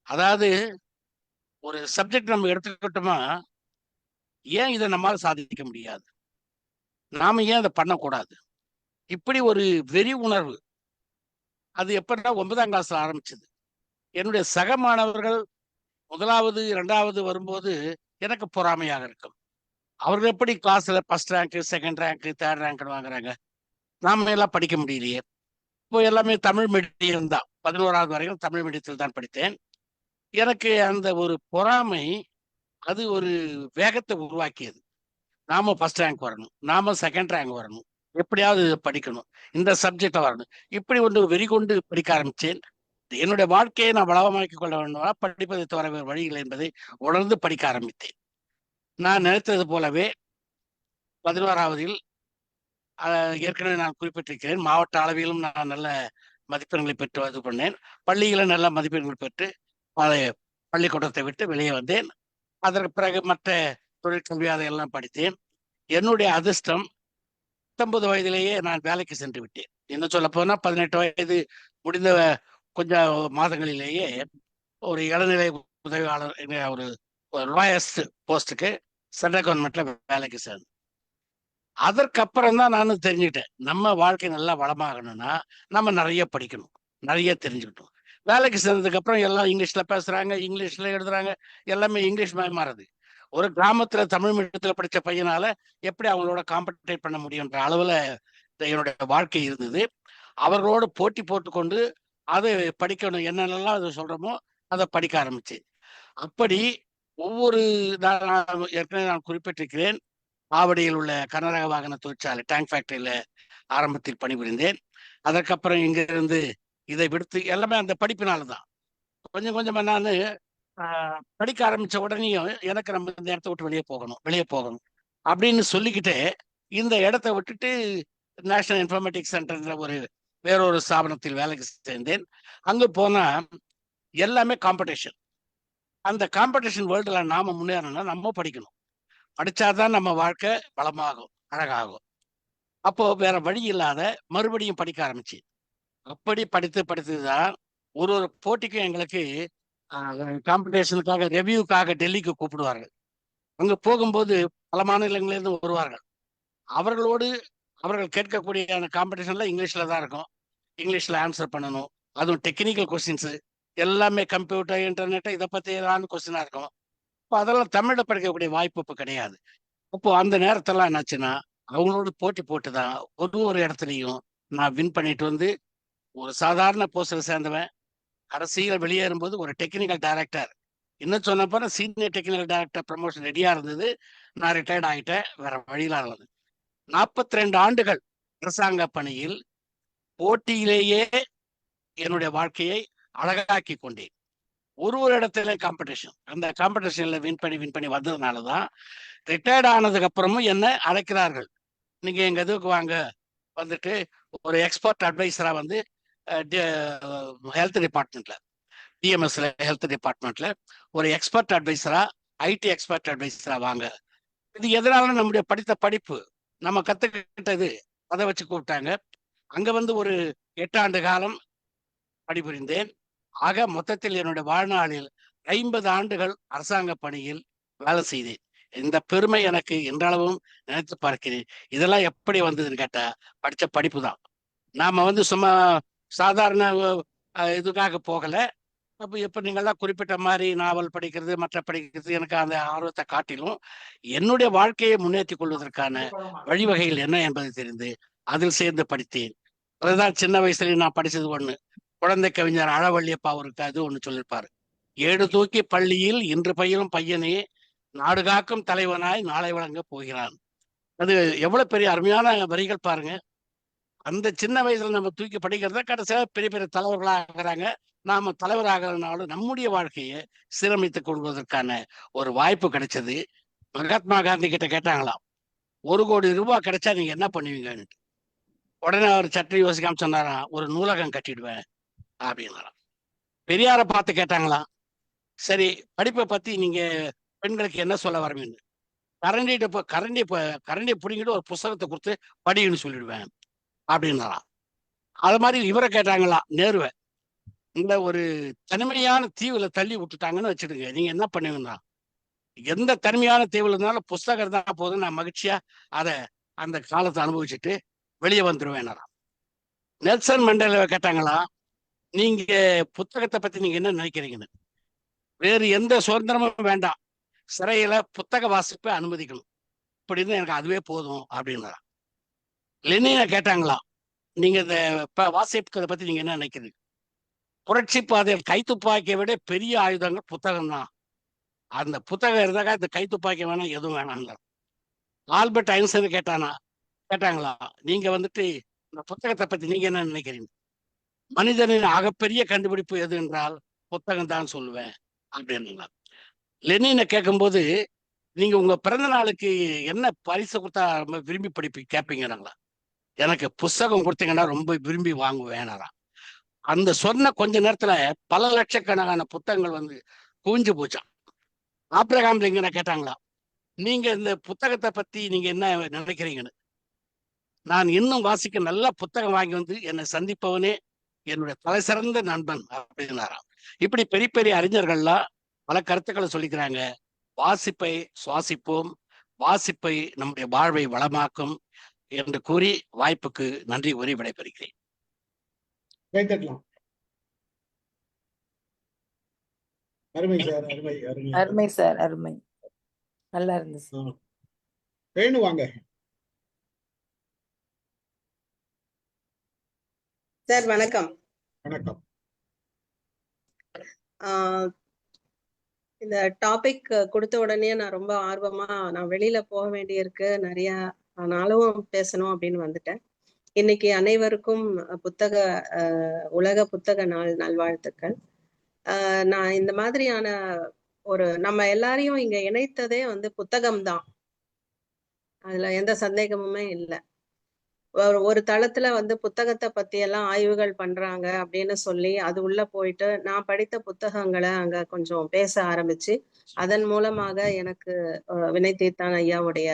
Speaker 10: அதாவது ஒரு சப்ஜெக்ட் நம்ம எடுத்துக்கிட்டோமா, ஏன் இதை நம்மால் சாதிக்க முடியாது, நாம ஏன் அதை பண்ணக்கூடாது, இப்படி ஒரு வெறி உணர்வு. அது எப்படின்னா 9ஆம் கிளாஸ்ல ஆரம்பிச்சது. என்னுடைய சக மாணவர்கள் 1வது 2வது வரும்போது எனக்கு பொறாமையாக இருக்கும். அவர்கள் எப்படி கிளாஸ்ல first rank, second rank, third rank வாங்குறாங்க, நாம எல்லாம் படிக்க முடியலையே. இப்போ எல்லாமே தமிழ் மீடியம் தான். 11வது வரைக்கும் தமிழ் மீடியத்தில் தான் படித்தேன். எனக்கு அந்த ஒரு பொறாமை அது ஒரு வேகத்தை உருவாக்கியது. நாம ஃபர்ஸ்ட் ரேங்க் வரணும், நாம செகண்ட் ரேங்க் வரணும், எப்படியாவது இதை படிக்கணும், இந்த சப்ஜெக்ட்ல வரணும், இப்படி ஒன்று வெறி கொண்டு படிக்க ஆரம்பித்தேன். என்னுடைய வாழ்க்கையை நான் வளமாக்கிக் கொள்ள வேண்டுமா, படிப்பதை தவிர வேறு வழிகள் என்பதை உணர்ந்து படிக்க ஆரம்பித்தேன். நான் நினைத்தது போலவே 11வதில் ஏற்கனவே நான் குறிப்பிட்டிருக்கிறேன், மாவட்ட அளவிலும் நான் நல்ல மதிப்பெண்களை பெற்று இது பண்ணேன். பள்ளியில நல்ல மதிப்பெண்கள் பெற்று பள்ளிக்கூடத்தை விட்டு வெளியே வந்தேன். அதற்கு பிறகு மற்ற தொழிற்கல்வி அதையெல்லாம் படித்தேன். என்னுடைய அதிர்ஷ்டம் 19 வயதிலேயே நான் வேலைக்கு சென்று விட்டேன். என்ன சொல்ல போனா 18 வயது முடிந்த கொஞ்சம் மாதங்களிலேயே ஒரு இளநிலை உதவியாளர் ஒரு லாயஸ்ட் போஸ்டுக்கு சென்ட்ரல் கவர்மெண்ட்ல வேலைக்கு சேர்ந்தேன். அதற்கப்புறம் தான் நான் தெரிஞ்சுக்கிட்டேன், நம்ம வாழ்க்கை நல்லா வளமாகணும்னா நம்ம நிறைய படிக்கணும், நிறைய தெரிஞ்சுக்கிட்டோம். வேலைக்கு சேர்ந்ததுக்கு அப்புறம் எல்லாம் இங்கிலீஷ்ல பேசுறாங்க, இங்கிலீஷ்ல எழுதுறாங்க, எல்லாமே இங்கிலீஷ் மாறுது. ஒரு கிராமத்துல தமிழ் மீடியத்துல படிச்ச பையனால எப்படி அவங்களோட காம்படேட் பண்ண முடியுன்ற அளவுல என்னுடைய வாழ்க்கை இருந்தது. அவர்களோடு போட்டி போட்டுக்கொண்டு அதை படிக்கணும், என்னென்னலாம் அதை சொல்றோமோ அதை படிக்க ஆரம்பிச்சேன். அப்படி ஒவ்வொரு ஏற்கனவே நான் குறிப்பிட்டிருக்கிறேன், ஆவடியில் உள்ள கனரக வாகன தொழிற்சாலை டேங்க் ஃபேக்டரியில ஆரம்பத்தில் பணிபுரிந்தேன். அதற்கப்புறம் இங்கிருந்து இதை விடுத்து எல்லாமே அந்த படிப்பினால்தான். கொஞ்சம் கொஞ்சமா நான் படிக்க ஆரம்பிச்ச உடனேயும் எனக்கு நம்ம இந்த இடத்த விட்டு வெளியே போகணும் அப்படின்னு சொல்லிக்கிட்டே இந்த இடத்த விட்டுட்டு நேஷனல் இன்ஃபர்மேட்டிக்ஸ் சென்டர்ன்ற வேறொரு ஸ்தாபனத்தில் வேலைக்கு சேர்ந்தேன். அங்க போனா எல்லாமே காம்படிஷன். அந்த காம்படிஷன் வேர்ல்டுல நாம முன்னேறணும்னா நம்ம படிக்கணும், படிச்சாதான் நம்ம வாழ்க்கை வளமாகும், அழகாகும். அப்போ வேற வழி இல்லாத மறுபடியும் படிக்க ஆரம்பிச்சு, அப்படி படித்துதான் ஒரு போட்டிக்கும் எங்களுக்கு காம்படிஷனுக்காக ரெவியூக்காக டெல்லிக்கு கூப்பிடுவார்கள். அங்க போகும்போது பல மாநிலங்களிலிருந்து வருவார்கள். அவர்கள் கேட்கக்கூடிய அந்த காம்படிஷன்ல இங்கிலீஷ்ல தான் இருக்கும், இங்கிலீஷ்ல ஆன்சர் பண்ணணும். அதுவும் டெக்னிக்கல் கொஸ்டின்ஸ் எல்லாமே கம்ப்யூட்டர், இன்டர்நெட் இதை பத்தி ஏதாவது கொஸ்டினா இருக்கும். இப்போ அதெல்லாம் தமிழ்ல படிக்கக்கூடிய வாய்ப்பு இப்போ கிடையாது. அப்போ அந்த நேரத்தெல்லாம் என்னாச்சுன்னா அவங்களோட போட்டி போட்டுதான் ஒரு இடத்துலையும் நான் வின் பண்ணிட்டு ஒரு சாதாரண போஸ்ட்ல சேர்ந்தவன் கடைசியில் வெளியேறும்போது ஒரு டெக்னிக்கல் டைரக்டர், இன்னும் சொன்ன போன சீனியர் டெக்னிக்கல் டைரக்டர் ப்ரமோஷன் ரெடியா இருந்தது. நான் ரிட்டையர்ட் ஆகிட்டேன், வேற வழியில இருந்தது. 42 ஆண்டுகள் அரசாங்க பணியில் போட்டியிலேயே என்னுடைய வாழ்க்கையை அழகாக்கி கொண்டேன். ஒரு இடத்துல காம்படிஷன், அந்த காம்படிஷன்ல வின் பண்ணி வந்ததுனாலதான் ரிட்டையர்ட் ஆனதுக்கு அப்புறமும் என்ன அழைக்கிறார்கள், நீங்க எங்க இதுக்கு வாங்க, வந்துட்டு ஒரு எக்ஸ்பர்ட் அட்வைசரா ஹெல்த் டிபார்ட்மெண்ட்ல, டிஎம்எஸ்ல ஹெல்த் டிபார்ட்மெண்ட்ல ஒரு எக்ஸ்பர்ட் அட்வைசரா, ஐடி எக்ஸ்பர்ட் அட்வைசரா வாங்க. இது எதனால நம்முடைய படித்த படிப்பு, நம்ம கத்துக்கிட்டது, அதை வச்சு கூப்பிட்டாங்க. அங்க வந்து ஒரு 8 ஆண்டு காலம் பணிபுரிந்தேன். ஆக மொத்தத்தில் என்னுடைய வாழ்நாளில் 50 ஆண்டுகள் அரசாங்க பணியில் வேலை செய்தேன். இந்த பெருமை எனக்கு இன்றளவும் நினைத்து பார்க்கிறேன். இதெல்லாம் எப்படி வந்ததுன்னு கேட்டா படிச்ச படிப்பு தான். நாம வந்து சும்மா சாதாரண இதுக்காக போகல. அப்போ இப்ப நீங்கள்லாம் குறிப்பிட்ட மாதிரி நாவல் படிக்கிறது, மற்ற படிக்கிறது, எனக்கு அந்த ஆர்வத்தை காட்டிலும் என்னுடைய வாழ்க்கையை முன்னேற்றிக் கொள்வதற்கான வழிவகைகள் என்ன என்பதை தெரிந்து அதில் சேர்ந்து படித்தேன். அதுதான் சின்ன வயசுல நான் படிச்சது ஒண்ணு. குழந்தை கவிஞர் அழவள்ளியப்பா அவருக்கு அது ஒண்ணு சொல்லியிருப்பாரு. 7 தூக்கி பள்ளியில் இன்று பயிலும் பையனே நாடு காக்கும் தலைவனாய் நாளை வழங்க போகிறான். அது எவ்வளவு பெரிய அருமையான வரிகள் பாருங்க. அந்த சின்ன வயசுல நம்ம தூக்கி படிக்கிறத கடைசியா பெரிய பெரிய தலைவர்களாகிறாங்க. நாம தலைவராகிறதுனால நம்முடைய வாழ்க்கையை சீரமைத்துக் கொள்வதற்கான ஒரு வாய்ப்பு கிடைச்சது. மகாத்மா காந்தி கிட்ட கேட்டாங்களாம், 1 கோடி ரூபாய் கிடைச்சா நீங்க என்ன பண்ணுவீங்கன்னு. உடனே அவர் சற்று யோசிக்காம சொன்னாராம், ஒரு நூலகம் கட்டிடுவேன் அப்படின்னாராம். பெரியாரை பார்த்து கேட்டாங்களாம், சரி படிப்பை பத்தி நீங்க பெண்களுக்கு என்ன சொல்ல வரீங்கன்னு. கரண்டியை பிடிங்கிட்டு ஒரு புஸ்தகத்தை கொடுத்து படின்னு சொல்லிடுவேன் அப்படின்னாராம். அது மாதிரி இவரை கேட்டாங்களாம், நேருவை, இந்த ஒரு தனிமையான தீவுல தள்ளி விட்டுட்டாங்கன்னு வச்சுடுங்க, நீங்க என்ன பண்ணுவீங்கன்னா, எந்த தனிமையான தீவுல இருந்தாலும் புஸ்தகம் தான் போதும், நான் மகிழ்ச்சியா அந்த காலத்தை அனுபவிச்சுட்டு வெளியே வந்துருவேன். நெல்சன் மண்டேலாவை கேட்டாங்களா, நீங்க புத்தகத்தை பத்தி நீங்க என்ன நினைக்கிறீங்கன்னு. வேறு எந்த சுதந்திரமும் வேண்டாம், சிறையில புத்தக வாசிப்பை அனுமதிக்கணும், இப்படின்னு எனக்கு அதுவே போதும் அப்படின்னா. லெனினை கேட்டாங்களா, நீங்க இந்த வாசிப்பதை பத்தி நீங்க என்ன நினைக்கிறீங்க. புரட்சி பாதையில் கைத்துப்பாக்கியை விட பெரிய ஆயுதங்கள் புத்தகம் தான், அந்த புத்தகம் இருந்தாக்கா இந்த கைத்துப்பாக்கி வேணாம் எதுவும் வேணாம். ஆல்பர்ட் ஐன்ஸ்டைன் கேட்டாங்களா, நீங்க வந்துட்டு இந்த புத்தகத்தை பத்தி நீங்க என்ன நினைக்கிறீங்க. மனிதனின் ஆகப்பெரிய கண்டுபிடிப்பு எது என்றால் புத்தகம் தான் சொல்லுவேன் அப்படின்னா. லெனினை கேட்கும்போது, நீங்க உங்க பிறந்த நாளுக்கு என்ன பரிசு கொடுத்தா ரொம்ப விரும்பி கேட்பீங்கன்னாங்களா. எனக்கு புஸ்தகம் கொடுத்தீங்கன்னா ரொம்ப விரும்பி வாங்குவேனாராம். அந்த சொன்ன கொஞ்ச நேரத்துல பல லட்சக்கணக்கான புத்தகங்கள் வந்து குவிஞ்சு போச்சான். ஆப்ரகாம் லிங்கனை கேட்டாங்களா, நீங்க இந்த புத்தகத்தை பத்தி நீங்க என்ன நினைக்கிறீங்கன்னு. நான் இன்னும் வாசிக்க நல்ல புத்தகம் வாங்கி வந்து என்னை சந்திப்பவனே என்னுடைய தலை சிறந்த நண்பன் அப்படின்னாராம். இப்படி பெரிய பெரிய அறிஞர்கள்லாம் பல கருத்துக்களை சொல்லிக்கிறாங்க. வாசிப்பை சுவாசிப்போம், வாசிப்பை நம்முடைய வாழ்வை வளமாக்கும் என்று கூறி வாய்ப்புக்கு நன்றி கூறி விடைபெறுகிறேன்.
Speaker 1: அருமை சார், அருமை அருமை
Speaker 6: அருமை சார், அருமை. நல்லா இருந்துச்சு.
Speaker 1: வேணு வாங்க
Speaker 11: சார். வணக்கம்.
Speaker 1: வணக்கம்.
Speaker 11: இந்த டாபிக் கொடுத்த உடனே நான் ரொம்ப ஆர்வமா நான் வெளியில போக வேண்டியிருக்கு, நிறைய நாளும் பேசணும் அப்படின்னு வந்துட்டேன். இன்னைக்கு அனைவருக்கும் உலக புத்தக நாள் நல்வாழ்த்துக்கள். நான் இந்த மாதிரியான நம்ம எல்லாரையும் இங்க இணைத்ததே வந்து புத்தகம்தான், அதுல எந்த சந்தேகமுமே இல்லை. ஒரு தளத்துல வந்து புத்தகத்தை பத்தி எல்லாம் ஆய்வுகள் பண்றாங்க அப்படின்னு சொல்லி அது உள்ள போயிட்டு நான் படித்த புத்தகங்களை அங்க கொஞ்சம் பேச ஆரம்பிச்சு அதன் மூலமாக எனக்கு வினய் தீர்த்தான் ஐயாவுடைய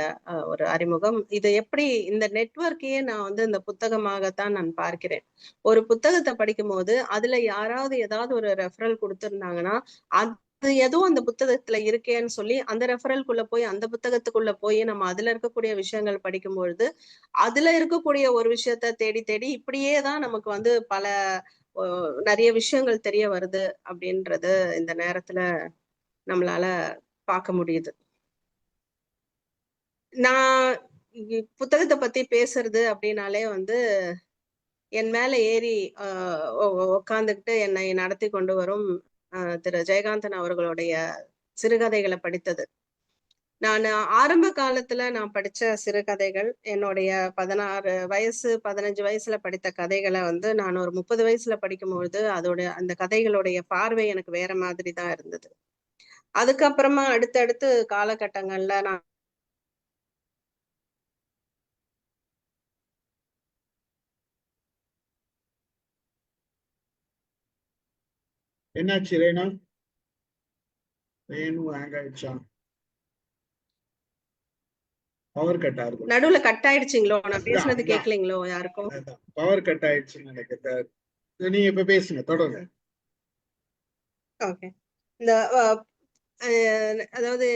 Speaker 11: ஒரு அறிமுகம். இது எப்படி இந்த நெட்வொர்க்கையே நான் வந்து இந்த புத்தகமாகத்தான் நான் பார்க்கிறேன். ஒரு புத்தகத்தை படிக்கும் போது அதுல யாராவது ஏதாவது ஒரு ரெஃபரல் கொடுத்திருந்தாங்கன்னா அது எதுவும் அந்த புத்தகத்துல இருக்கேன்னு சொல்லி அந்த ரெஃபரல்குள்ள போய் அந்த புத்தகத்துக்குள்ள போய் நம்ம அதுல இருக்கக்கூடிய விஷயங்கள் படிக்கும்பொழுது அதுல இருக்கக்கூடிய ஒரு விஷயத்த தேடி தேடி இப்படியே தான் நமக்கு வந்து நிறைய விஷயங்கள் தெரிய வருது அப்படின்றது இந்த நேரத்துல நம்மளால பார்க்க முடியுது. நான் புத்தகத்தை பத்தி பேசுறது அப்படின்னாலே வந்து என் மேல ஏறி உக்காந்துக்கிட்டு என்னை நடத்தி கொண்டு வரும் திரு ஜெயகாந்தன் அவர்களுடைய சிறுகதைகளை படித்தது. நான் ஆரம்ப காலத்துல நான் படிச்ச சிறுகதைகள் என்னுடைய 16 வயசு 15 வயசுல படித்த கதைகளை வந்து நான் ஒரு 30 வயசுல படிக்கும்பொழுது அந்த கதைகளுடைய பார்வை எனக்கு வேற மாதிரி தான் இருந்தது. அதுக்கப்புறமா அடுத்தடுத்து காலகட்டங்கள்ல நான்
Speaker 1: என்னாச்சு ரேணு ஹேங் ஆயிடுச்சா? பவர் கட் ஆகுது.
Speaker 11: நடுவுல கட் ஆயிடுச்சுங்களோ? நான் பேசுனது
Speaker 1: அதான்.
Speaker 11: கேட்கலீங்களோ யாருக்கும்?
Speaker 1: பவர் கட் ஆயிடுச்சுன்னு நினைக்கிறேன். நீங்க இப்ப பேசுங்க, தொடருங்க.
Speaker 11: ஓகே. இந்த அதாவது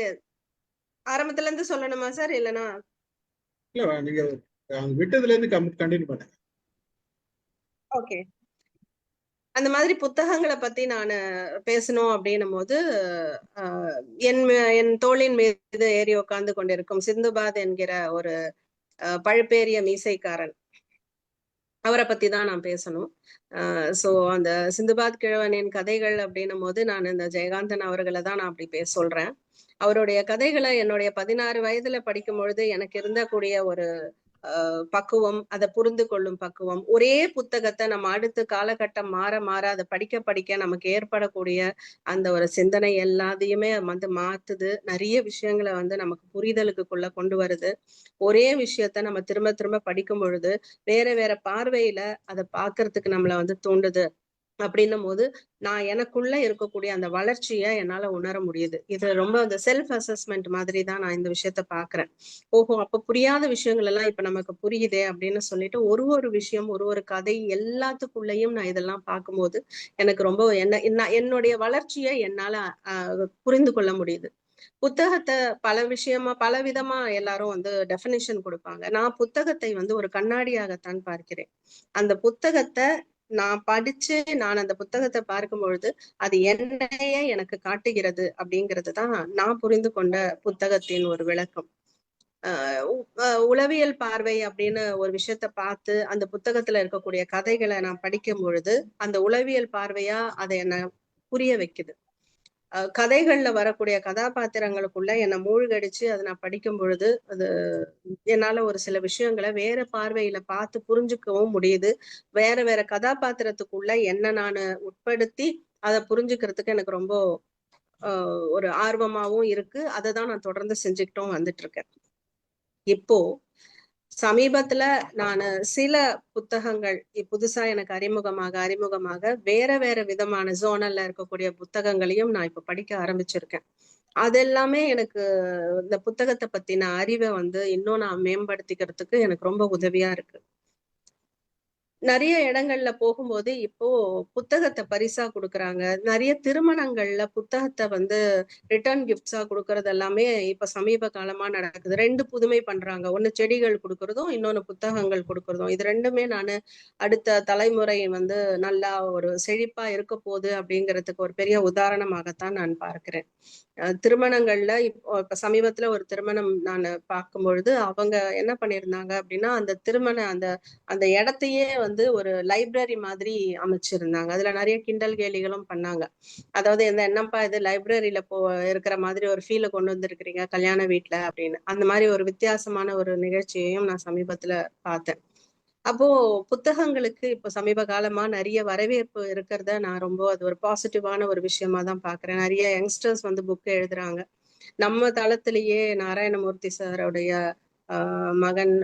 Speaker 11: ஆரம்பத்துல இருந்து சொல்லணுமா சார், இல்லனா?
Speaker 1: இல்ல, நீங்க விட்டதுல இருந்து கண்டினியூ பண்ணுங்க.
Speaker 11: ஓகே. அந்த மாதிரி புத்தகங்களை பத்தி நான் பேசணும் அப்படின்னும் போது என் தோளின் மீது ஏறி உட்கார்ந்து கொண்டிருக்கும் சிந்துபாத் என்கிற ஒரு பழுப்பேறிய மீசைக்காரன், அவரை பத்தி தான் நான் பேசணும். சோ அந்த சிந்துபாத் கிழவனின் கதைகள் அப்படின்னும் போது நான் இந்த ஜெயகாந்தன் அவர்களை தான் நான் அப்படி சொல்றேன். அவருடைய கதைகளை என்னுடைய 16 வயதுல படிக்கும் பொழுது எனக்கு இருந்தக்கூடிய ஒரு பக்குவம், அதை புரிந்து கொள்ளும் பக்குவம், ஒரே புத்தகத்தை நம்ம அடுத்து காலகட்டம் மாற மாற அதை படிக்க படிக்க நமக்கு ஏற்படக்கூடிய அந்த ஒரு சிந்தனை எல்லாத்தையுமே வந்து மாத்துது. நிறைய விஷயங்களை வந்து நமக்கு புரிதலுக்குள்ள கொண்டு வருது. ஒரே விஷயத்த நம்ம திரும்ப திரும்ப படிக்கும் பொழுது வேற வேற பார்வையில அதை பாக்குறதுக்கு நம்மளை வந்து தூண்டுது. அப்படின்னும் போது நான் எனக்குள்ள இருக்கக்கூடிய அந்த வளர்ச்சியை என்னால உணர முடியுது. இது ரொம்ப அந்த செல்ஃப் அசஸ்மெண்ட் மாதிரி தான் நான் இந்த விஷயத்த பாக்குறேன். ஓஹோ, அப்ப புரியாத விஷயங்கள் எல்லாம் இப்ப நமக்கு புரியுதே அப்படின்னு சொல்லிட்டு ஒரு விஷயம், ஒரு கதை எல்லாத்துக்குள்ளேயும் நான் இதெல்லாம் பார்க்கும்போது எனக்கு ரொம்ப என்னுடைய வளர்ச்சியை என்னால புரிந்து கொள்ள முடியுது. புத்தகத்தை பல விதமா எல்லாரும் வந்து டெஃபினிஷன் கொடுப்பாங்க. நான் புத்தகத்தை வந்து ஒரு கண்ணாடியாகத்தான் பார்க்கிறேன். அந்த புத்தகத்தை நான் படிச்சு நான் அந்த புத்தகத்தை பார்க்கும் பொழுது அது என்னையே எனக்கு காட்டுகிறது அப்படிங்கிறது தான் நான் புரிந்து கொண்ட புத்தகத்தின் ஒரு விளக்கம். உளவியல் பார்வை அப்படின்னு ஒரு விஷயத்த பார்த்து அந்த புத்தகத்துல இருக்கக்கூடிய கதைகளை நான் படிக்கும் பொழுது அந்த உளவியல் பார்வையா அதை என்ன புரிய வைக்குது. கதைகள்ல வரக்கூடிய கதாபாத்திரங்களுக்குள்ள என்னை மூழ்கடிச்சு அதை நான் படிக்கும் பொழுது அது என்னால ஒரு சில விஷயங்களை வேற பார்வையில பார்த்து புரிஞ்சுக்கவும் முடியுது. வேற வேற கதாபாத்திரத்துக்குள்ள என்ன நான் உட்படுத்தி அதை புரிஞ்சுக்கிறதுக்கு எனக்கு ரொம்ப ஒரு ஆர்வமாவும் இருக்கு. அதை தான் நான் தொடர்ந்து செஞ்சுக்கிட்டும் வந்துட்டு இருக்கேன். இப்போ சமீபத்துல நான் சில புத்தகங்கள் புதுசா எனக்கு அறிமுகமாக வேற வேற விதமான ஜோனல்ல இருக்கக்கூடிய புத்தகங்களையும் நான் இப்ப படிக்க ஆரம்பிச்சிருக்கேன். அதெல்லாமே எனக்கு இந்த புத்தகத்தை பத்தின அறிவை வந்து இன்னும் நான் மேம்படுத்திக்கிறதுக்கு எனக்கு ரொம்ப உதவியா இருக்கு. நிறைய இடங்கள்ல போகும்போது இப்போ புத்தகத்தை பரிசா கொடுக்குறாங்க. நிறைய திருமணங்கள்ல புத்தகத்தை வந்து ரிட்டர்ன் கிஃப்ட்ஸா கொடுக்கறது எல்லாமே இப்ப சமீப காலமா நடக்குது. 2 புதுமை பண்றாங்க. ஒண்ணு செடிகள் கொடுக்கறதும், இன்னொன்னு புத்தகங்கள் கொடுக்கறதும். இது ரெண்டுமே நானு அடுத்த தலைமுறை வந்து நல்லா ஒரு செழிப்பா இருக்க போகுது அப்படிங்கிறதுக்கு ஒரு பெரிய உதாரணமாகத்தான் நான் பார்க்கிறேன். திருமணங்கள்ல இப்ப சமீபத்துல ஒரு திருமணம் நான் பார்க்கும் பொழுது அவங்க என்ன பண்ணிருந்தாங்க அப்படின்னா அந்த அந்த இடத்தையே வந்து ஒரு லைப்ரரி மாதிரி அமைச்சிருந்தாங்க. அதுல நிறைய கிண்டல் கேலிகளும் பண்ணாங்க. அதாவது என்னப்பா இது லைப்ரரியில இருக்கிற மாதிரி ஒரு ஃபீலை கொண்டு வந்திருக்கிறீங்க கல்யாண வீட்டுல அப்படின்னு. அந்த மாதிரி ஒரு வித்தியாசமான ஒரு நிகழ்ச்சியையும் நான் சமீபத்துல பார்த்தேன். அப்போ புத்தகங்களுக்கு இப்ப சமீப காலமா நிறைய வரவேற்பு இருக்கிறத நான் ரொம்ப அது ஒரு பாசிட்டிவான ஒரு விஷயமா தான் பாக்குறேன். நிறைய யங்ஸ்டர்ஸ் வந்து புக் எழுதுறாங்க. நம்ம தளத்திலேயே நாராயணமூர்த்தி சாரோடைய மகன்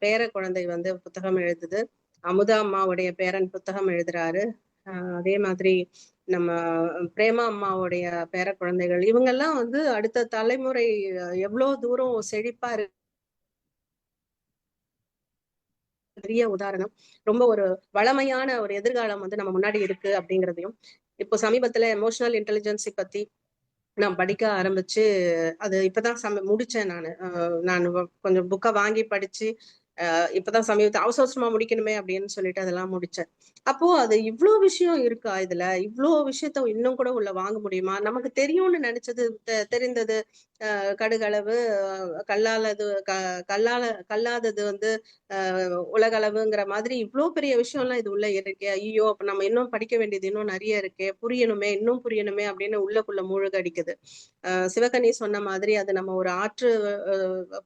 Speaker 11: பேர குழந்தை வந்து புத்தகம் எழுதுது. அமுதா அம்மாவுடைய பேரன் புத்தகம் எழுதுறாரு. அதே மாதிரி நம்ம பிரேமா அம்மாவுடைய பேர குழந்தைகள் இவங்கெல்லாம் வந்து அடுத்த தலைமுறை எவ்வளவு தூரம் செழிப்பா இருக்கு பெரிய உதாரணம். ரொம்ப ஒரு வளமையான ஒரு எதிர்காலம் வந்து நம்ம முன்னாடி இருக்கு அப்படிங்கிறதையும் இப்போ சமீபத்துல எமோஷனல் இன்டெலிஜென்சி பத்தி நான் படிக்க ஆரம்பிச்சு அது இப்பதான் முடிச்சேன். நான் கொஞ்சம் புக்கை வாங்கி படிச்சு இப்பதான் சமீபத்தை அவசரமா முடிக்கணுமே அப்படின்னு சொல்லிட்டு அதெல்லாம் முடிச்சேன். அப்போ அது இவ்வளவு விஷயம் இருக்கா, இதுல இவ்வளவு விஷயத்த இன்னும் கூட உள்ள வாங்க முடியுமா? நமக்கு தெரியும்னு நினைச்சது தெரிந்தது கடுகளவு, கல்லாதது வந்து உலகளவுங்கிற மாதிரி இவ்வளவு பெரிய விஷயம் எல்லாம் இது உள்ள இருக்கு. ஐயோ, அப்ப நம்ம இன்னும் படிக்க வேண்டியது இன்னும் நிறைய இருக்கு, இன்னும் புரியணுமே அப்படின்னு உள்ளுக்குள்ள மூழ்கடிக்குது. சிவகனி சொன்ன மாதிரி அது நம்ம ஒரு ஆற்று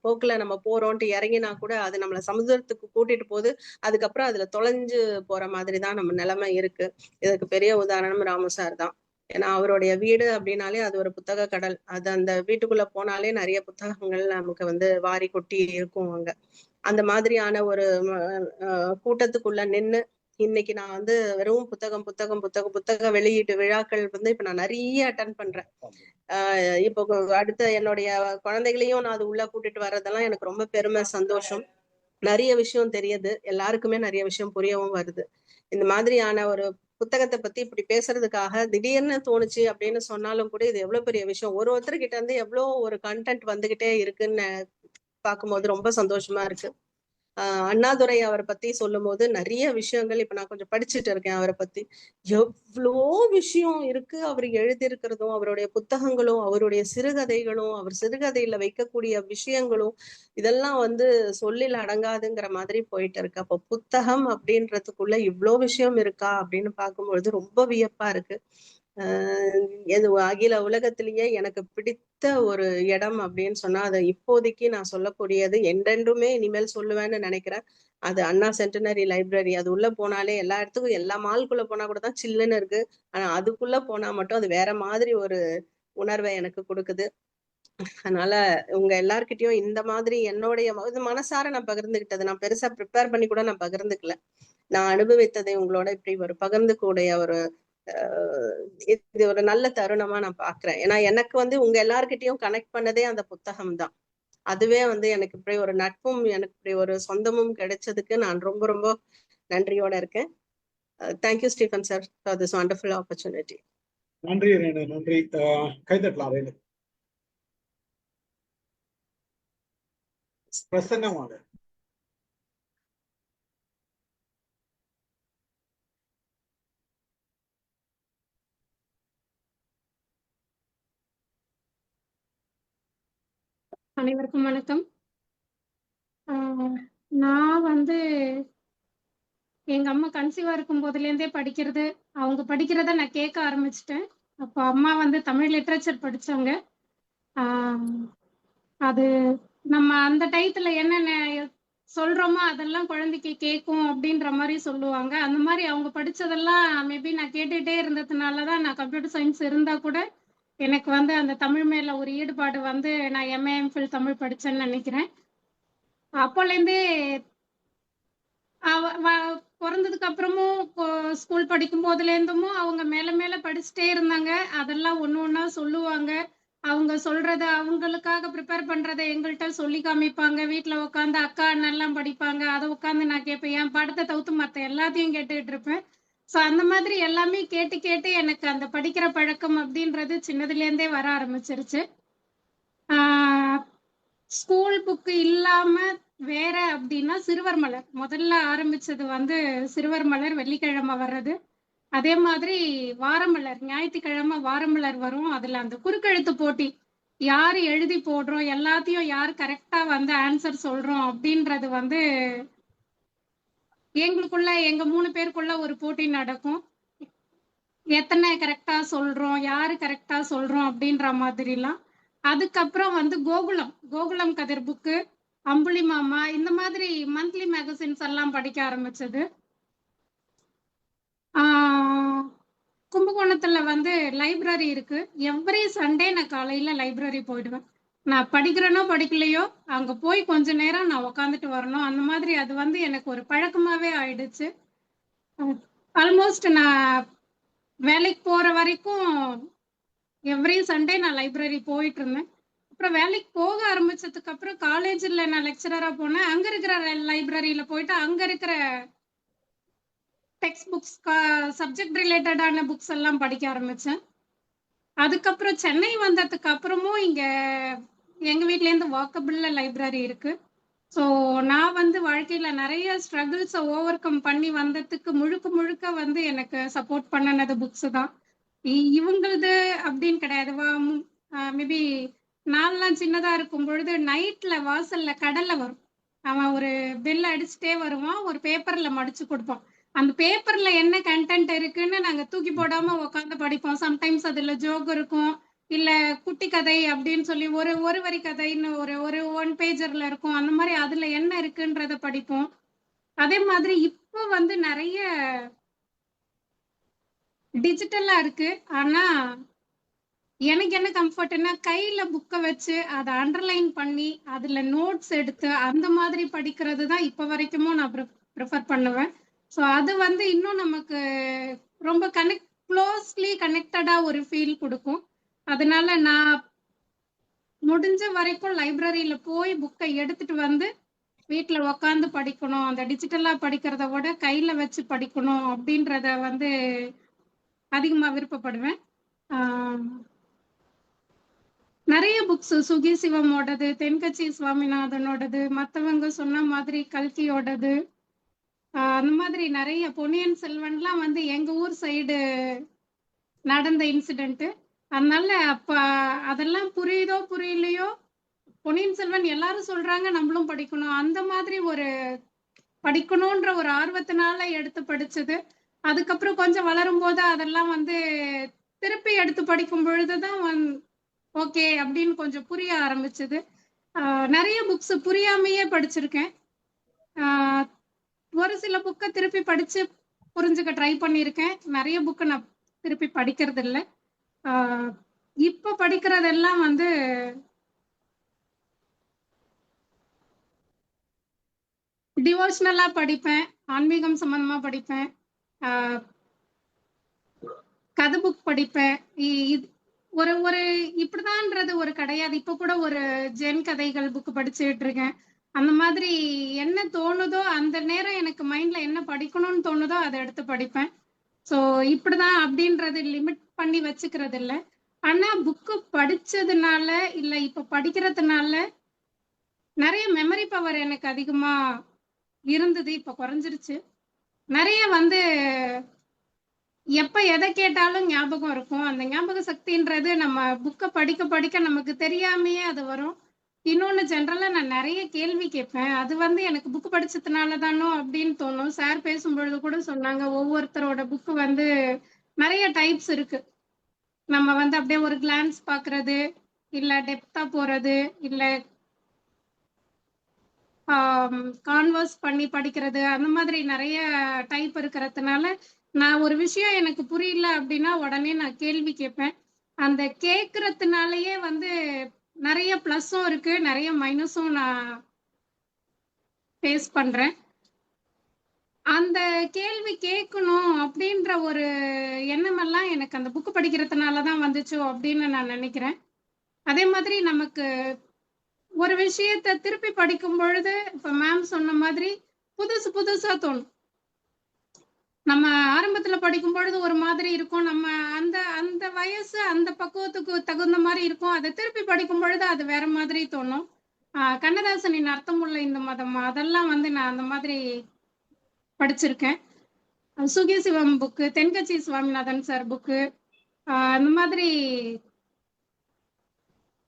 Speaker 11: போக்குல நம்ம போறோம்ட்டு இறங்கினா கூட அது நம்மள சமுதிரத்துக்கு கூட்டிட்டு போகுது. அதுக்கப்புறம் அதுல தொலைஞ்சு போற மாதிரிதான் நம்ம நிலைமை இருக்கு. இதுக்கு பெரிய உதாரணம் ராமு சார் தான். ஏன்னா அவருடைய வீடு அப்படின்னாலே அது ஒரு புத்தக கடல். அது அந்த வீட்டுக்குள்ள போனாலே நிறைய புத்தகங்கள் நமக்கு வந்து வாரி கொட்டி இருக்கும் அங்க. அந்த மாதிரியான ஒரு கூட்டத்துக்குள்ள நின்னு இன்னைக்கு நான் வந்து வெறும் புத்தக வெளியீட்டு விழாக்கள் வந்து இப்ப நான் நிறைய அட்டன் பண்றேன். இப்போ அடுத்த என்னுடைய குழந்தைகளையும் நான் அது உள்ள கூட்டிட்டு வர்றதெல்லாம் எனக்கு ரொம்ப பெருமை, சந்தோஷம். நிறைய விஷயம் தெரியுது, எல்லாருக்குமே நிறைய விஷயம் புரியவும் வருது. இந்த மாதிரியான ஒரு புத்தகத்தை பத்தி இப்படி பேசுறதுக்காக திடீர்னு தோணுச்சு அப்படின்னு சொன்னாலும் கூட இது எவ்வளவு பெரிய விஷயம். ஒருத்தர்கிட்ட இருந்து எவ்வளவு ஒரு கண்டென்ட் வந்துகிட்டே இருக்குன்னு பார்க்கும்போது ரொம்ப சந்தோஷமா இருக்கு. அண்ணாதுரை அவரை பத்தி சொல்லும் போது நிறைய விஷயங்கள் இப்ப நான் கொஞ்சம் படிச்சுட்டு இருக்கேன். அவரை பத்தி எவ்வளோ விஷயம் இருக்கு. அவர் எழுதியிருக்கிறதும், அவருடைய புத்தகங்களும், அவருடைய சிறுகதைகளும், அவர் சிறுகதையில வைக்கக்கூடிய விஷயங்களும், இதெல்லாம் வந்து சொல்லில் அடங்காதுங்கிற மாதிரி போயிட்டு இருக்கு. அப்போ புத்தகம் அப்படின்றதுக்குள்ள இவ்வளோ விஷயம் இருக்கா அப்படின்னு பார்க்கும்பொழுது ரொம்ப வியப்பா இருக்கு. எது அகில உலகத்திலேயே எனக்கு பிடித்த ஒரு இடம் அப்படின்னு சொன்னா அதை இப்போதைக்கு நான் சொல்லக்கூடியது, என்றென்றுமே இனிமேல் சொல்லுவேன்னு நினைக்கிறேன். அது அண்ணா சென்டினரி லைப்ரரி. அது உள்ள போனாலே எல்லா இடத்துக்கும், எல்லா மால்குள்ள போனா கூட தான் சில்லுன்னு இருக்கு. ஆனா அதுக்குள்ள போனா மட்டும் அது வேற மாதிரி ஒரு உணர்வை எனக்கு கொடுக்குது. அதனால உங்க எல்லார்கிட்டயும் இந்த மாதிரி என்னுடைய மனசார நான் பகிர்ந்துகிட்டது, நான் பெருசா ப்ரிப்பேர் பண்ணி கூட நான் பகிர்ந்துக்கல. நான் அனுபவித்ததை உங்களோட இப்படி ஒரு பகிர்ந்துக்கூடிய ஒரு இது ஒரு நல்ல தருணமா நான் பாக்குறேன். ஏன்னா எனக்கு வந்து உங்க எல்லார்கிட்டயும் கனெக்ட் பண்ணதே அந்த புத்தகம் தான். அதுவே வந்து எனக்கு இப்படி ஒரு நட்பும், எனக்கு இப்படி ஒரு சொந்தமும் கிடைச்சதுக்கு நான் ரொம்ப ரொம்ப நன்றியோட இருக்கேன். Thank you Stephen sir for this wonderful opportunity.
Speaker 1: நன்றி ரேணு, நன்றி. கைதட்டலாம் ரேணு. பிரசன்னமாக.
Speaker 12: அனைவருக்கும் வணக்கம். நான் வந்து எங்க அம்மா கன்சீவா இருக்கும் போதுலேருந்தே படிக்கிறது, அவங்க படிக்கிறத நான் கேட்க ஆரம்பிச்சிட்டேன். அப்போ அம்மா வந்து தமிழ் லிட்ரேச்சர் படிச்சாங்க. அது நம்ம அந்த டயத்துல என்னென்ன சொல்றோமோ அதெல்லாம் குழந்தைக்கு கேட்கும் அப்படின்ற மாதிரி சொல்லுவாங்க. அந்த மாதிரி அவங்க படிச்சதெல்லாம் மேபி நான் கேட்டுட்டே இருந்ததுனாலதான் நான் கம்ப்யூட்டர் சயின்ஸ் இருந்தா கூட எனக்கு வந்து அந்த தமிழ் மேல ஒரு ஈடுபாடு வந்து நான் எம்ஏ எம்ஃபில் தமிழ் படிச்சேன்னு நினைக்கிறேன். அப்போலேருந்தே பிறந்ததுக்கு அப்புறமும் ஸ்கூல் படிக்கும் போதுலேருந்தும் அவங்க மேல மேல படிச்சுட்டே இருந்தாங்க. அதெல்லாம் ஒண்ணு ஒண்ணா சொல்லுவாங்க. அவங்க சொல்றத, அவங்களுக்காக ப்ரிப்பேர் பண்றதை எங்கள்கிட்ட சொல்லி காமிப்பாங்க. வீட்டுல உட்காந்து அக்கா அண்ணெல்லாம் படிப்பாங்க, அதை உட்காந்து நான் கேட்பேன். என் படத்தை தவிர்த்து மற்ற எல்லாத்தையும் கேட்டுக்கிட்டு இருப்பேன். ஸோ அந்த மாதிரி எல்லாமே கேட்டு கேட்டு எனக்கு அந்த படிக்கிற பழக்கம் அப்படின்றது சின்னதுலேருந்தே வர ஆரம்பிச்சிருச்சு. ஸ்கூல் புக்கு இல்லாம வேற அப்படின்னா சிறுவர் மலர் முதல்ல ஆரம்பிச்சது வந்து சிறுவர் மலர் வெள்ளிக்கிழமை வர்றது. அதே மாதிரி வாரமலர் ஞாயிற்றுக்கிழமை வாரமலர் வரும். அதுல அந்த குறுக்கெழுத்து போட்டி, யாரு எழுதி போடுறோம், எல்லாத்தையும் யாரு கரெக்டா வந்து ஆன்சர் சொல்றோம் அப்படின்றது வந்து எங்களுக்குள்ள, எங்க 3 பேருக்குள்ள ஒரு போட்டி நடக்கும். எத்தனை கரெக்டா சொல்றோம், யாரு கரெக்டா சொல்றோம் அப்படின்ற மாதிரிலாம். அதுக்கப்புறம் வந்து கோகுலம் கதிர் புக்கு, அம்புலி மாமா, இந்த மாதிரி மந்த்லி மேகசின்ஸ் எல்லாம் படிக்க ஆரம்பிச்சது. கும்பகோணத்துல வந்து லைப்ரரி இருக்கு. எவ்ரி சண்டே நான் காலையில லைப்ரரி போயிடுவேன். நான் படிக்கிறேனோ படிக்கலையோ அங்க போய் கொஞ்ச நேரம் நான் உக்காந்துட்டு வரணும். அந்த மாதிரி அது வந்து எனக்கு ஒரு பழக்கமாவே ஆயிடுச்சு. ஆல்மோஸ்ட் நான் வேலைக்கு போற வரைக்கும் எவ்ரி சண்டே நான் லைப்ரரி போயிட்டு இருந்தேன். அப்புறம் வேலைக்கு போக ஆரம்பிச்சதுக்கு அப்புறம் காலேஜ்ல நான் லெக்சரரா போனேன். அங்க இருக்கிற லைப்ரரியில போயிட்டு அங்க இருக்கிற டெக்ஸ்ட் புக்ஸ், சப்ஜெக்ட் ரிலேட்டடான புக்ஸ் எல்லாம் படிக்க ஆரம்பிச்சேன். அதுக்கப்புறம் சென்னை வந்ததுக்கு அப்புறமும் இங்க எங்க வீட்ல இருந்து வாக்கபிள்ல லைப்ரரி இருக்கு. ஸோ நான் வந்து வாழ்க்கையில நிறைய ஸ்ட்ரகிள்ஸை ஓவர் கம் பண்ணி வந்ததுக்கு முழுக்க முழுக்க வந்து எனக்கு சப்போர்ட் பண்ணினது புக்ஸ் தான். இவங்களது அப்படின்னு கிடையாது. மேபி நான்லாம் சின்னதா இருக்கும் பொழுது நைட்ல வாசல்ல கடல்ல வரும். அவன் ஒரு பெல் அடிச்சுட்டே வருவான், ஒரு பேப்பர்ல மடிச்சு கொடுப்பான். அந்த பேப்பர்ல என்ன கண்டென்ட் இருக்குன்னு நாங்க தூக்கி போடாம உட்காந்து படிப்போம். சம்டைம்ஸ் அதுல ஜோக் இருக்கும், இல்ல குட்டி கதை அப்படின்னு சொல்லி ஒரு வரி கதைன்னு ஒரு 1 பேஜர்ல இருக்கும். அந்த மாதிரி அதுல என்ன இருக்குன்றத படிப்போம். அதே மாதிரி இப்போ வந்து நிறைய டிஜிட்டலா இருக்கு. ஆனா எனக்கு என்ன கம்ஃபர்ட்னா கையில புக்கை வச்சு அதை அண்டர்லைன் பண்ணி அதுல நோட்ஸ் எடுத்து அந்த மாதிரி படிக்கிறது தான் இப்ப வரைக்கும் நான் ப்ரிஃபர் பண்ணுவேன். ஸோ அது வந்து இன்னும் நமக்கு ரொம்ப க்ளோஸ்லி கனெக்டடா ஒரு ஃபீல் கொடுக்கும். அதனால நான் முடிஞ்ச வரைக்கும் லைப்ரரியில போய் புக்கை எடுத்துட்டு வந்து வீட்ல உக்காந்து படிக்கணும், அந்த டிஜிட்டலா படிக்கிறத விட கையில வச்சு படிக்கணும் அப்படின்றத வந்து அதிகமா விருப்பப்படுவேன். நிறைய புக்ஸ் சுகி சிவமோடது, தென்கட்சி சுவாமிநாதனோடது, மத்தவங்க சொன்ன மாதிரி கல்கியோடது, அந்த மாதிரி நிறைய பொன்னியின் செல்வன்லாம் வந்து எங்க ஊர் சைடு நடந்த இன்சிடென்ட். அதனால அப்ப அதெல்லாம் புரியுதோ புரியலையோ பொன்னியின் செல்வன் எல்லாரும் சொல்றாங்க நம்மளும் படிக்கணும், அந்த மாதிரி ஒரு படிக்கணும்ன்ற ஒரு ஆர்வத்தினால எடுத்து படிச்சது. அதுக்கப்புறம் கொஞ்சம் வளரும் போது அதெல்லாம் வந்து திருப்பி எடுத்து படிக்கும் பொழுதுதான் ஓகே அப்படின்னு கொஞ்சம் புரிய ஆரம்பிச்சது. நிறைய புக்ஸ் புரியாமையே படிச்சிருக்கேன். ஒரு சில புக்கை திருப்பி படிச்சு புரிஞ்சுக்க ட்ரை பண்ணியிருக்கேன். நிறைய புக்கை நான் திருப்பி படிக்கிறது இல்லை. இப்ப படிக்கிறதெல்லாம் வந்து டிவோஷனலா படிப்பேன், ஆன்மீகம் சம்பந்தமா படிப்பேன், கதை புக் படிப்பேன். ஒரு ஒரு இப்படிதான்ன்றது ஒரு கிடையாது. இப்ப கூட ஒரு ஜென் கதைகள் புக் படிச்சுட்டு இருக்கேன். அந்த மாதிரி என்ன தோணுதோ அந்த நேரம் எனக்கு மைண்ட்ல என்ன படிக்கணும்னு தோணுதோ அதை எடுத்து படிப்பேன். ஸோ இப்படிதான் அப்படின்றது லிமிட் பண்ணி வச்சுக்கிறது இல்லை. ஆனா புக்கு படிச்சதுனால இல்ல இப்ப படிக்கிறதுனால நிறைய மெமரி பவர் எனக்கு அதிகமா இருந்தது, இப்ப குறைஞ்சிருச்சு. நிறைய வந்து எப்ப எதை கேட்டாலும் ஞாபகம் இருக்கும். அந்த ஞாபக சக்தின்றது நம்ம புக்கை படிக்க படிக்க நமக்கு தெரியாமையே அது வரும். இன்னொன்னு ஜென்ரலா நான் நிறைய கேள்வி கேட்பேன். அது வந்து எனக்கு புக் படிச்சதுனால தானோ அப்படின்னு தோணும். சார் பேசும்பொழுது கூட சொன்னாங்க, ஒவ்வொருத்தரோட புக்கு வந்து நிறைய டைப்ஸ் இருக்கு. நம்ம வந்து அப்படியே ஒரு கிளான்ஸ் பாக்குறது, இல்ல டெப்தா போறது, இல்ல கான்வர்ஸ் பண்ணி படிக்கிறது, அந்த மாதிரி நிறைய டைப் இருக்கிறதுனால நான் ஒரு விஷயம் எனக்கு புரியல அப்படின்னா உடனே நான் கேள்வி கேட்பேன். அந்த கேட்கறதுனாலயே வந்து நிறைய பிளஸும் இருக்கு, நிறைய மைனஸும் நான் ஃபேஸ் பண்றேன். அந்த கேள்வி கேட்கணும் அப்படின்ற ஒரு எண்ணமெல்லாம் எனக்கு அந்த புக்கு படிக்கிறதுனாலதான் வந்துச்சோ அப்படின்னு நான் நினைக்கிறேன். அதே மாதிரி நமக்கு ஒரு விஷயத்த திருப்பி படிக்கும் பொழுது இப்ப மேம் சொன்ன மாதிரி புதுசு புதுசா தோணும். நம்ம ஆரம்பத்துல படிக்கும் பொழுது ஒரு மாதிரி இருக்கும், நம்ம அந்த அந்த வயசு அந்த பக்குவத்துக்கு தகுந்த மாதிரி இருக்கும். அதை திருப்பி படிக்கும் பொழுது அது வேற மாதிரி தோணும். கண்ணதாசனின் அர்த்தமுள்ள இந்த மதம் அதெல்லாம் வந்து நான் அந்த மாதிரி படிச்சிருக்கேன். Suki Sivam book, Thenkachi Swaminathan sir book, அந்த மாதிரி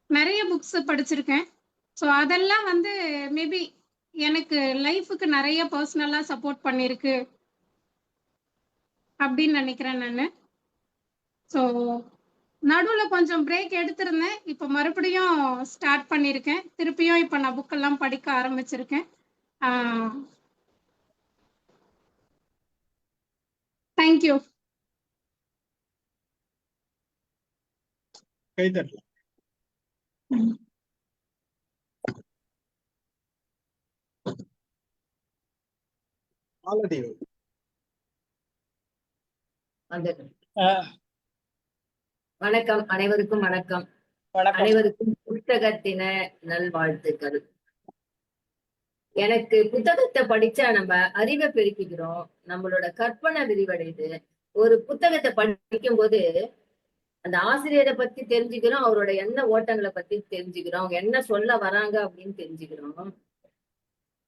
Speaker 12: நிறைய புக்ஸ் படிச்சிருக்கேன். ஸோ அதெல்லாம் வந்து மேபி எனக்கு லைஃபுக்கு நிறைய பர்சனலா சப்போர்ட் பண்ணிருக்கு அப்படின்னு நினைக்கிறேன் நான். ஸோ நடுவுல கொஞ்சம் பிரேக் எடுத்திருந்தேன், இப்ப மறுபடியும் ஸ்டார்ட் பண்ணியிருக்கேன். திருப்பியும் இப்ப நான் புக்கெல்லாம் படிக்க ஆரம்பிச்சிருக்கேன். தேங்க்யூ.
Speaker 1: கைதட்டலாம். மாலதேவி.
Speaker 13: வணக்கம், அனைவருக்கும் வணக்கம். அனைவருக்கும் புத்தகத்தின நல்வாழ்த்துக்கள். எனக்கு புத்தகத்தை படிச்சா நம்ம அறிவை பெருக்கிக்கிறோம், நம்மளோட கற்பனை விரிவடையுது. ஒரு புத்தகத்தை படிக்கும் போது அந்த ஆசிரியரை பத்தி தெரிஞ்சுக்கிறோம், அவரோட எண்ண ஓட்டங்களை பத்தி தெரிஞ்சுக்கிறோம், அவங்க என்ன சொல்ல வராங்க அப்படின்னு தெரிஞ்சுக்கிறோம்.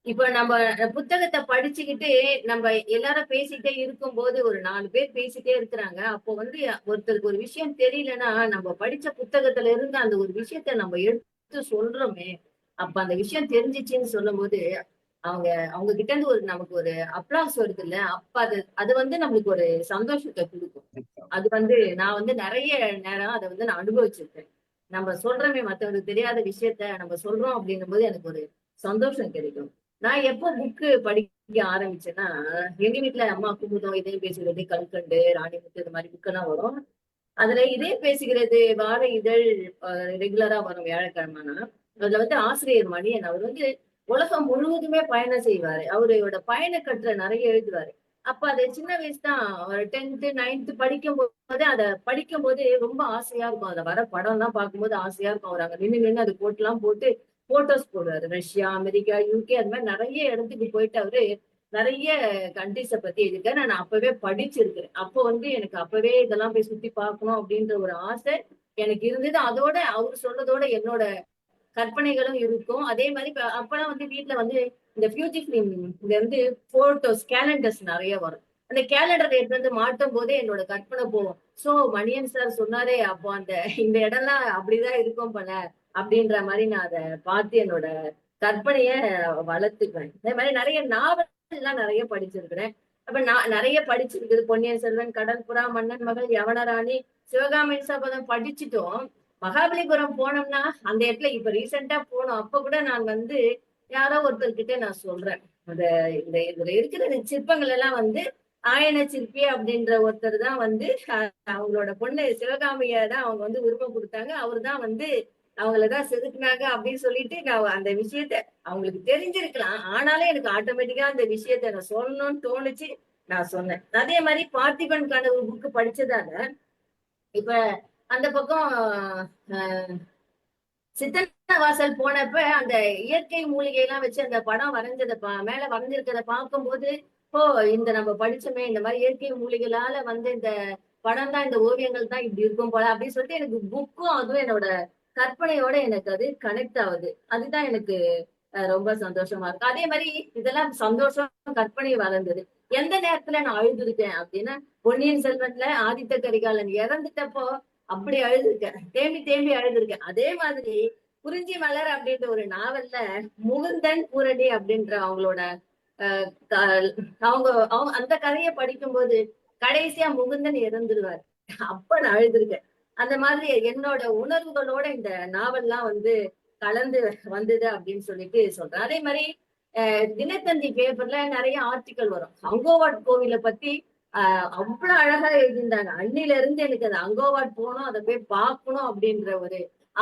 Speaker 13: இப்ப நம்ம புத்தகத்தை படிச்சுக்கிட்டு நம்ம எல்லாரும் பேசிட்டே இருக்கும் போது ஒரு 4 பேர் பேசிட்டே இருக்கிறாங்க. அப்போ வந்து ஒருத்தருக்கு ஒரு விஷயம் தெரியலன்னா நம்ம படிச்ச புத்தகத்துல இருந்து அந்த ஒரு விஷயத்த நம்ம எடுத்து சொல்றோமே, அப்ப அந்த விஷயம் தெரிஞ்சிச்சுன்னு சொல்லும் போது அவங்க கிட்ட இருந்து நமக்கு ஒரு அப்ளாஸ் வருது இல்ல, அப்ப அது வந்து நம்மளுக்கு ஒரு சந்தோஷத்தை கொடுக்கும். அது வந்து நான் வந்து நிறைய நேரம் அதை வந்து நான் அனுபவிச்சிருக்கேன். நம்ம சொல்றோமே மற்றவங்களுக்கு தெரியாத விஷயத்த நம்ம சொல்றோம் அப்படின்னும் போது எனக்கு ஒரு சந்தோஷம் கிடைக்கும். நான் எப்போ புக்கு படிக்க ஆரம்பிச்சேன்னா, எங்க வீட்டுல அம்மா குமுதம், இதயம் பேசுகிறது, கல்கண்டு, ராணிமுத்து, இந்த மாதிரி புக்கெல்லாம் வரும். அதுல இதயம் பேசுகிறது வார இதழ் ரெகுலரா வரும் வியாழக்கிழமைனா. அதுல வந்து ஆசிரியர் மணியன் அவர் வந்து உலகம் முழுவதுமே பயணம் செய்வாரு. அவரோட பயண கட்டுரை நிறைய எழுதுவாரு. அப்ப அது சின்ன வயசு தான், ஒரு 10th 9th படிக்கும் போது அதை படிக்கும் போது ரொம்ப ஆசையா இருக்கும். அதை வர படம் எல்லாம் பார்க்கும்போது ஆசையா இருக்கும். அவர் அங்க நின்று அது போட்டுலாம் போட்டு போட்டோஸ் போடுவாரு. ரஷ்யா, அமெரிக்கா, யூகே அது மாதிரி நிறைய இடத்துக்கு போயிட்டு அவரு நிறைய கண்ட்ரிஸ பத்தி எழுதியிருக்காரு. நான் அப்பவே படிச்சிருக்கிறேன். அப்போ எனக்கு அப்பவே இதெல்லாம் போய் சுத்தி பார்க்கணும் அப்படின்ற ஒரு ஆசை எனக்கு இருந்தது. அதோட அவரு சொல்றதோட என்னோட கற்பனைகளும் இருக்கும். அதே மாதிரி அப்பெல்லாம் வீட்டுல இந்த ஃபியூஜி பிலிம் போட்டோஸ் கேலண்டர்ஸ் நிறைய வரும். அந்த கேலண்டர் எடுத்து மாட்டும் போதே என்னோட கற்பனை போகும். சோ மணியன் சார் சொன்னாரே, அப்போ இந்த இடம்லாம் அப்படிதான் இருக்கும் போல அப்படின்ற மாதிரி நான் அதை பார்த்து என்னோட கற்பனைய வளர்த்துக்குவேன். அதே மாதிரி நிறைய நாவல் எல்லாம் நிறைய படிச்சிருக்கிறேன். அப்ப நான் நிறைய படிச்சிருக்குது. பொன்னியின் செல்வன், கடல் புறா, மன்னன் மகள், யவனராணி, சிவகாமி சபதம் படிச்சுட்டோம். மகாபலிபுரம் போனோம்னா அந்த இடத்துல இப்ப ரீசெண்டா போனோம். அப்ப கூட நான் யாரோ ஒருத்தர்கிட்ட நான் சொல்றேன், அந்த இதுல இருக்கிற சிற்பங்கள் எல்லாம் ஆயன சிற்பி அப்படின்ற ஒருத்தர் தான் அவங்களோட பொண்ணு சிவகாமிய தான் அவங்க உருவம் கொடுத்தாங்க. அவரு தான் அவங்களதான் செதுக்குனாங்க அப்படின்னு சொல்லிட்டு நான் அந்த விஷயத்த அவங்களுக்கு தெரிஞ்சிருக்கலாம். ஆனாலும் எனக்கு ஆட்டோமேட்டிக்கா அந்த விஷயத்த நான் சொல்லணும்னு தோணுச்சு, நான் சொன்னேன். அதே மாதிரி பார்த்திபன் கனவு புக்கு படிச்சதால இப்ப அந்த பக்கம் சித்தன்னவாசல் போனப்ப அந்த இயற்கை மூலிகை எல்லாம் வச்சு அந்த படம் வரைஞ்சத மேல வரைஞ்சிருக்கிறத பார்க்கும்போது, இந்த நம்ம படிச்சோமே இந்த மாதிரி இயற்கை மூலிகளால இந்த படம் தான், இந்த ஓவியங்கள் தான் இப்படி இருக்கும் போல அப்படின்னு சொல்லிட்டு எனக்கு புக்கும் அதுவும் என்னோட கற்பனையோட எனக்கு அது கனெக்ட் ஆகுது. அதுதான் எனக்கு ரொம்ப சந்தோஷமா இருக்கு. அதே மாதிரி இதெல்லாம் சந்தோஷம் கற்பனை வளர்ந்தது. எந்த நேரத்துல நான் அழுதுருக்கேன் அப்படின்னா, பொன்னியின் செல்வன்ல ஆதித்த கரிகாலன் இறந்துட்டப்போ அப்படி அழுதுருக்கேன், தேம்பி தேம்பி அழுதுருக்கேன். அதே மாதிரி குறிஞ்சி மலர் அப்படின்ற ஒரு நாவல்ல முகுந்தன் பூரணி அப்படின்ற அவங்களோட அவங்க அந்த கதையை படிக்கும்போது கடைசியா முகுந்தன் இறந்துருவார். அப்ப நான் அழுதுருக்கேன். அந்த மாதிரி என்னோட உணர்வுகளோட இந்த நாவல்லாம் கலந்து வந்தது அப்படின்னு சொல்லிட்டு சொல்றேன். அதே மாதிரி தினத்தந்தி பேப்பர்ல நிறைய ஆர்டிக்கல் வரும். அங்கோவாட் கோவிலை பத்தி அவ்வளவு அழகா எழுதியிருந்தாங்க. அன்னில இருந்து எனக்கு அது அங்கோவாட் போகணும், அதை போய் பார்க்கணும் அப்படின்ற ஒரு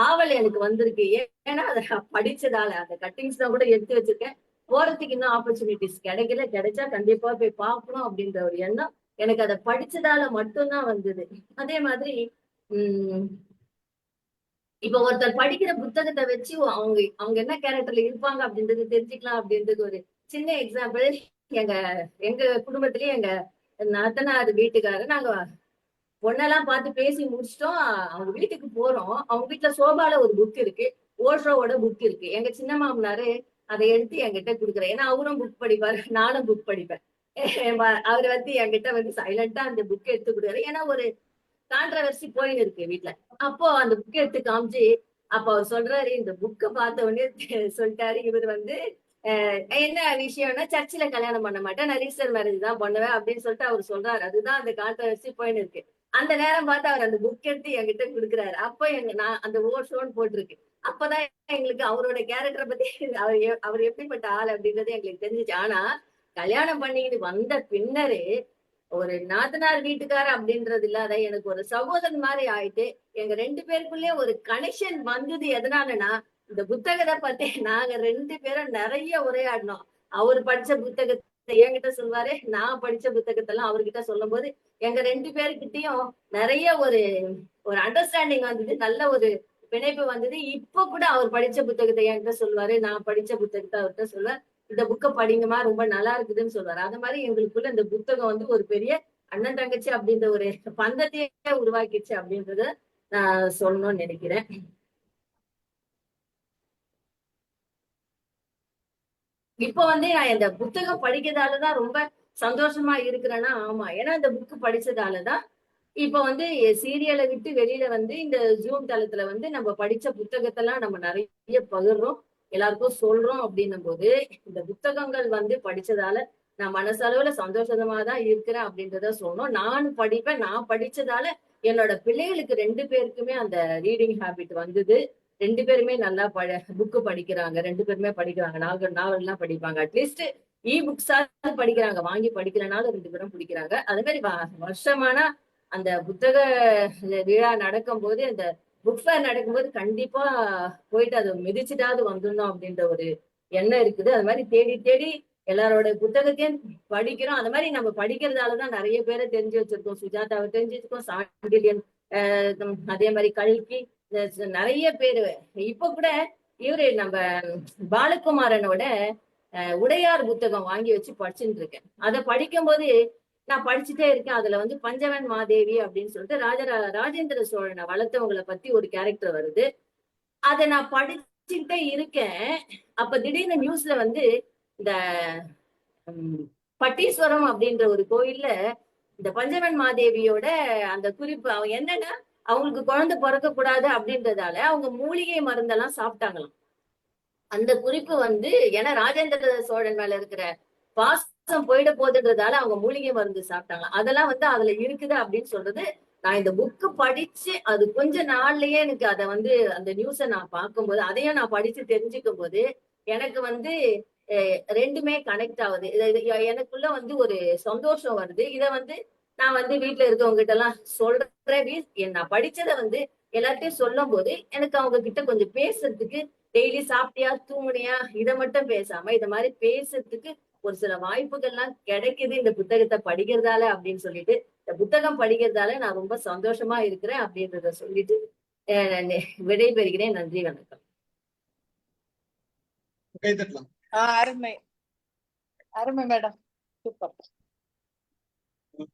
Speaker 13: ஆவல் எனக்கு வந்திருக்கு. ஏன்னா அதை படிச்சதால அந்த கட்டிங்ஸ் தான் கூட எடுத்து வச்சிருக்கேன். போறதுக்கு இன்னும் ஆப்பர்ச்சுனிட்டிஸ் கிடைக்கல. கிடைச்சா கண்டிப்பா போய் பார்க்கணும் அப்படின்ற ஒரு எண்ணம் எனக்கு அதை படிச்சதால மட்டும்தான் வந்தது. அதே மாதிரி இப்ப ஒருத்தர் படிக்கிற புத்தகத்தை வச்சு அவங்க என்ன கேரக்டர்ல இருப்பாங்க அப்படின்றது தெரிஞ்சுக்கலாம் அப்படின்றது ஒரு சின்ன எக்ஸாம்பிள். எங்க குடும்பத்திலயே எங்க நாத்தனார் வீட்டுக்காரர், நாங்க பொண்ணெல்லாம் பார்த்து பேசி முடிச்சிட்டோம். அவங்க வீட்டுக்கு போறோம். அவங்க வீட்டுல சோபால ஒரு புக் இருக்கு, ஓஷோவோட புக் இருக்கு. எங்க சின்ன மாமனாரு அதை எடுத்து என்கிட்ட கொடுக்குறேன். ஏன்னா அவரும் புக் படிப்பாரு, நானும் புக் படிப்பேன். அவரு என்கிட்ட சைலண்டா அந்த புக் எடுத்து கொடுக்குறாரு. ஏன்னா ஒரு கான்ட்ரவர்சி போயின்னு இருக்கு வீட்டுல. அப்போ அந்த புக் எடுத்து காமிச்சு, அப்ப அவர் சொல்றாரு, இந்த புக்கை பார்த்த உடனே சொல்லிட்டாரு, இவர் என்ன விஷயம்னா சர்ச்சில் கல்யாணம் பண்ண மாட்டேன், நான் ரிஜிஸ்டர் மேரேஜ் தான் பண்ணுவேன் அப்படின்னு சொல்லிட்டு அவர் சொல்றாரு. அதுதான் அந்த கான்ட்ரவர்சி போயின்னு இருக்கு. அந்த நேரம் பார்த்து அவர் அந்த புக் எடுத்து என்கிட்ட கொடுக்குறாரு. அப்போ நான் அந்த ஓஷோன்னு போட்டிருக்கு. அப்பதான் எங்களுக்கு அவரோட கேரக்டரை பத்தி அவர் எப்படிப்பட்ட ஆள் அப்படின்றது எங்களுக்கு தெரிஞ்சிச்சு. ஆனா கல்யாணம் பண்ணிக்கிட்டு வந்த பின்னரு ஒரு நாத்தனார் வீட்டுக்கார அப்படின்றது இல்லாத எனக்கு ஒரு சகோதரன் மாதிரி ஆயிட்டு எங்க 2 பேருக்குள்ளே ஒரு கனெக்ஷன் வந்தது. எதனாலனா இந்த புத்தகத்தை பத்தி நாங்க 2 பேரும் நிறைய உரையாடினோம். அவர் படிச்ச புத்தகத்தை என்கிட்ட சொல்வாரு, நான் படிச்ச புத்தகத்தெல்லாம் அவர்கிட்ட சொல்லும் போது எங்க 2 பேருக்கிட்டையும் நிறைய ஒரு அண்டர்ஸ்டாண்டிங் வந்தது, நல்ல ஒரு பிணைப்பு வந்தது. இப்ப கூட அவர் படிச்ச புத்தகத்தை என்கிட்ட சொல்வாரு, நான் படிச்ச புத்தகத்தை அவர்கிட்ட சொல்லுவேன், இந்த புக்கை படிங்கம்மா ரொம்ப நல்லா இருக்குதுன்னு சொல்றாரு. அது மாதிரி எங்களுக்குள்ள இந்த புத்தகம் ஒரு பெரிய அண்ணன் தங்கச்சி அப்படின்ற ஒரு பந்தத்தையே உருவாக்கிச்சு அப்படின்றத நான் சொல்லணும்னு நினைக்கிறேன். இப்போ நான் இந்த புத்தகம் படிக்கிறதாலதான் ரொம்ப சந்தோஷமா இருக்கிறேன்னா, ஆமா, ஏன்னா இந்த புக்கு படிச்சதாலதான் இப்ப சீரியலை விட்டு வெளியில இந்த ஜூம் தளத்துல நம்ம படிச்ச புத்தகத்தெல்லாம் நம்ம நிறைய பகிர்றோம், எல்லாருக்கும் சொல்றோம். அப்படின்னும் போது இந்த புத்தகங்கள் படிச்சதால நான் மனசளவுல சந்தோஷமா தான் இருக்கிறேன் அப்படின்றத சொல்லணும். நான் படிப்பேன். நான் படிச்சதால என்னோட பிள்ளைகளுக்கு 2 பேருக்குமே அந்த ரீடிங் ஹேபிட் வந்தது. 2 பேருமே நல்லா புக்கு படிக்கிறாங்க. 2 பேருமே படிக்கிறாங்க. நாவல் எல்லாம் படிப்பாங்க. அட்லீஸ்ட் புக்ஸா படிக்கிறாங்க. வாங்கி படிக்கிறனால 2 பேரும் பிடிக்கிறாங்க. அது மாதிரி வருஷமானா அந்த புத்தக விழா நடக்கும் போது, அந்த புக் ஃபேர் நடக்கும்போது கண்டிப்பா போயிட்டு அதை மிதிச்சுட்டாவது வந்துடணும் அப்படின்ற ஒரு எண்ணம் இருக்குது. அது மாதிரி தேடி தேடி எல்லாரோட புத்தகத்தையும் படிக்கிறோம். அந்த மாதிரி நம்ம படிக்கிறதாலதான் நிறைய பேரை தெரிஞ்சு வச்சிருக்கோம். சுஜாதாவை தெரிஞ்சு வச்சிருக்கோம், சாண்டில்யன், அதே மாதிரி கல்கி, நிறைய பேரு. இப்ப கூட இவரு நம்ம பாலகுமாரனோட உடையார் புத்தகம் வாங்கி வச்சு படிச்சுட்டு இருக்கேன். அதை படிக்கும்போது நான் படிச்சுட்டே இருக்கேன். அதுல வந்து பஞ்சவன் மாதேவி அப்படின்னு சொல்லிட்டு ராஜேந்திர சோழனை வளர்த்தவங்களை பத்தி ஒரு கேரக்டர் வருது. அதை நான் படிச்சுட்டே இருக்கேன். அப்ப திடீர்னு நியூஸ்ல வந்து இந்த பட்டீஸ்வரம் அப்படின்ற ஒரு கோயில்ல இந்த பஞ்சவன் மாதேவியோட அந்த குறிப்பு, அவங்க என்னன்னா அவங்களுக்கு குழந்தை பிறக்க கூடாது அப்படின்றதால அவங்க மூலிகை மருந்தெல்லாம் சாப்பிட்டாங்களாம். அந்த குறிப்பு வந்து ஏன்னா ராஜேந்திர சோழன் மேல இருக்கிற பாசம் போயிட போகுதுன்றதால அவங்க மூலிகை மருந்து சாப்பிட்டாங்க. அதெல்லாம் வந்து அதுல இருக்குது அப்படின்னு சொல்றது. நான் இந்த புக்கு படிச்சு அது கொஞ்ச நாள்லயே எனக்கு அதை வந்து அந்த நியூஸை நான் பார்க்கும்போது அதையும் நான் படிச்சு தெரிஞ்சுக்கும் போது எனக்கு வந்து ரெண்டுமே கனெக்ட் ஆகுது. எனக்குள்ள வந்து ஒரு சந்தோஷம் வருது. இதை வந்து நான் வந்து வீட்டுல இருக்கவங்க கிட்ட எல்லாம் சொல்றேன். நான் படிச்சதை வந்து எல்லாத்தையும் சொல்லும் போது எனக்கு அவங்க கிட்ட கொஞ்சம் பேசுறதுக்கு, டெய்லி சாப்பிட்டியா தூங்குனியா இதை மட்டும் பேசாம இத மாதிரி பேசுறதுக்கு ஒரு சில வாய்ப்புகள்லாம் கிடைக்குது இந்த புத்தகத்தை படிக்கிறதால அப்படின்னு சொல்லிட்டு, இந்த புத்தகம் படிக்கிறதால நான் ரொம்ப சந்தோஷமா இருக்கிறேன் அப்படின்றத சொல்லிட்டு விடைபெறுகிறேன். நன்றி, வணக்கம்.
Speaker 1: கைதட்டலாம்.
Speaker 6: அருமை அருமை மேடம், சூப்பர்.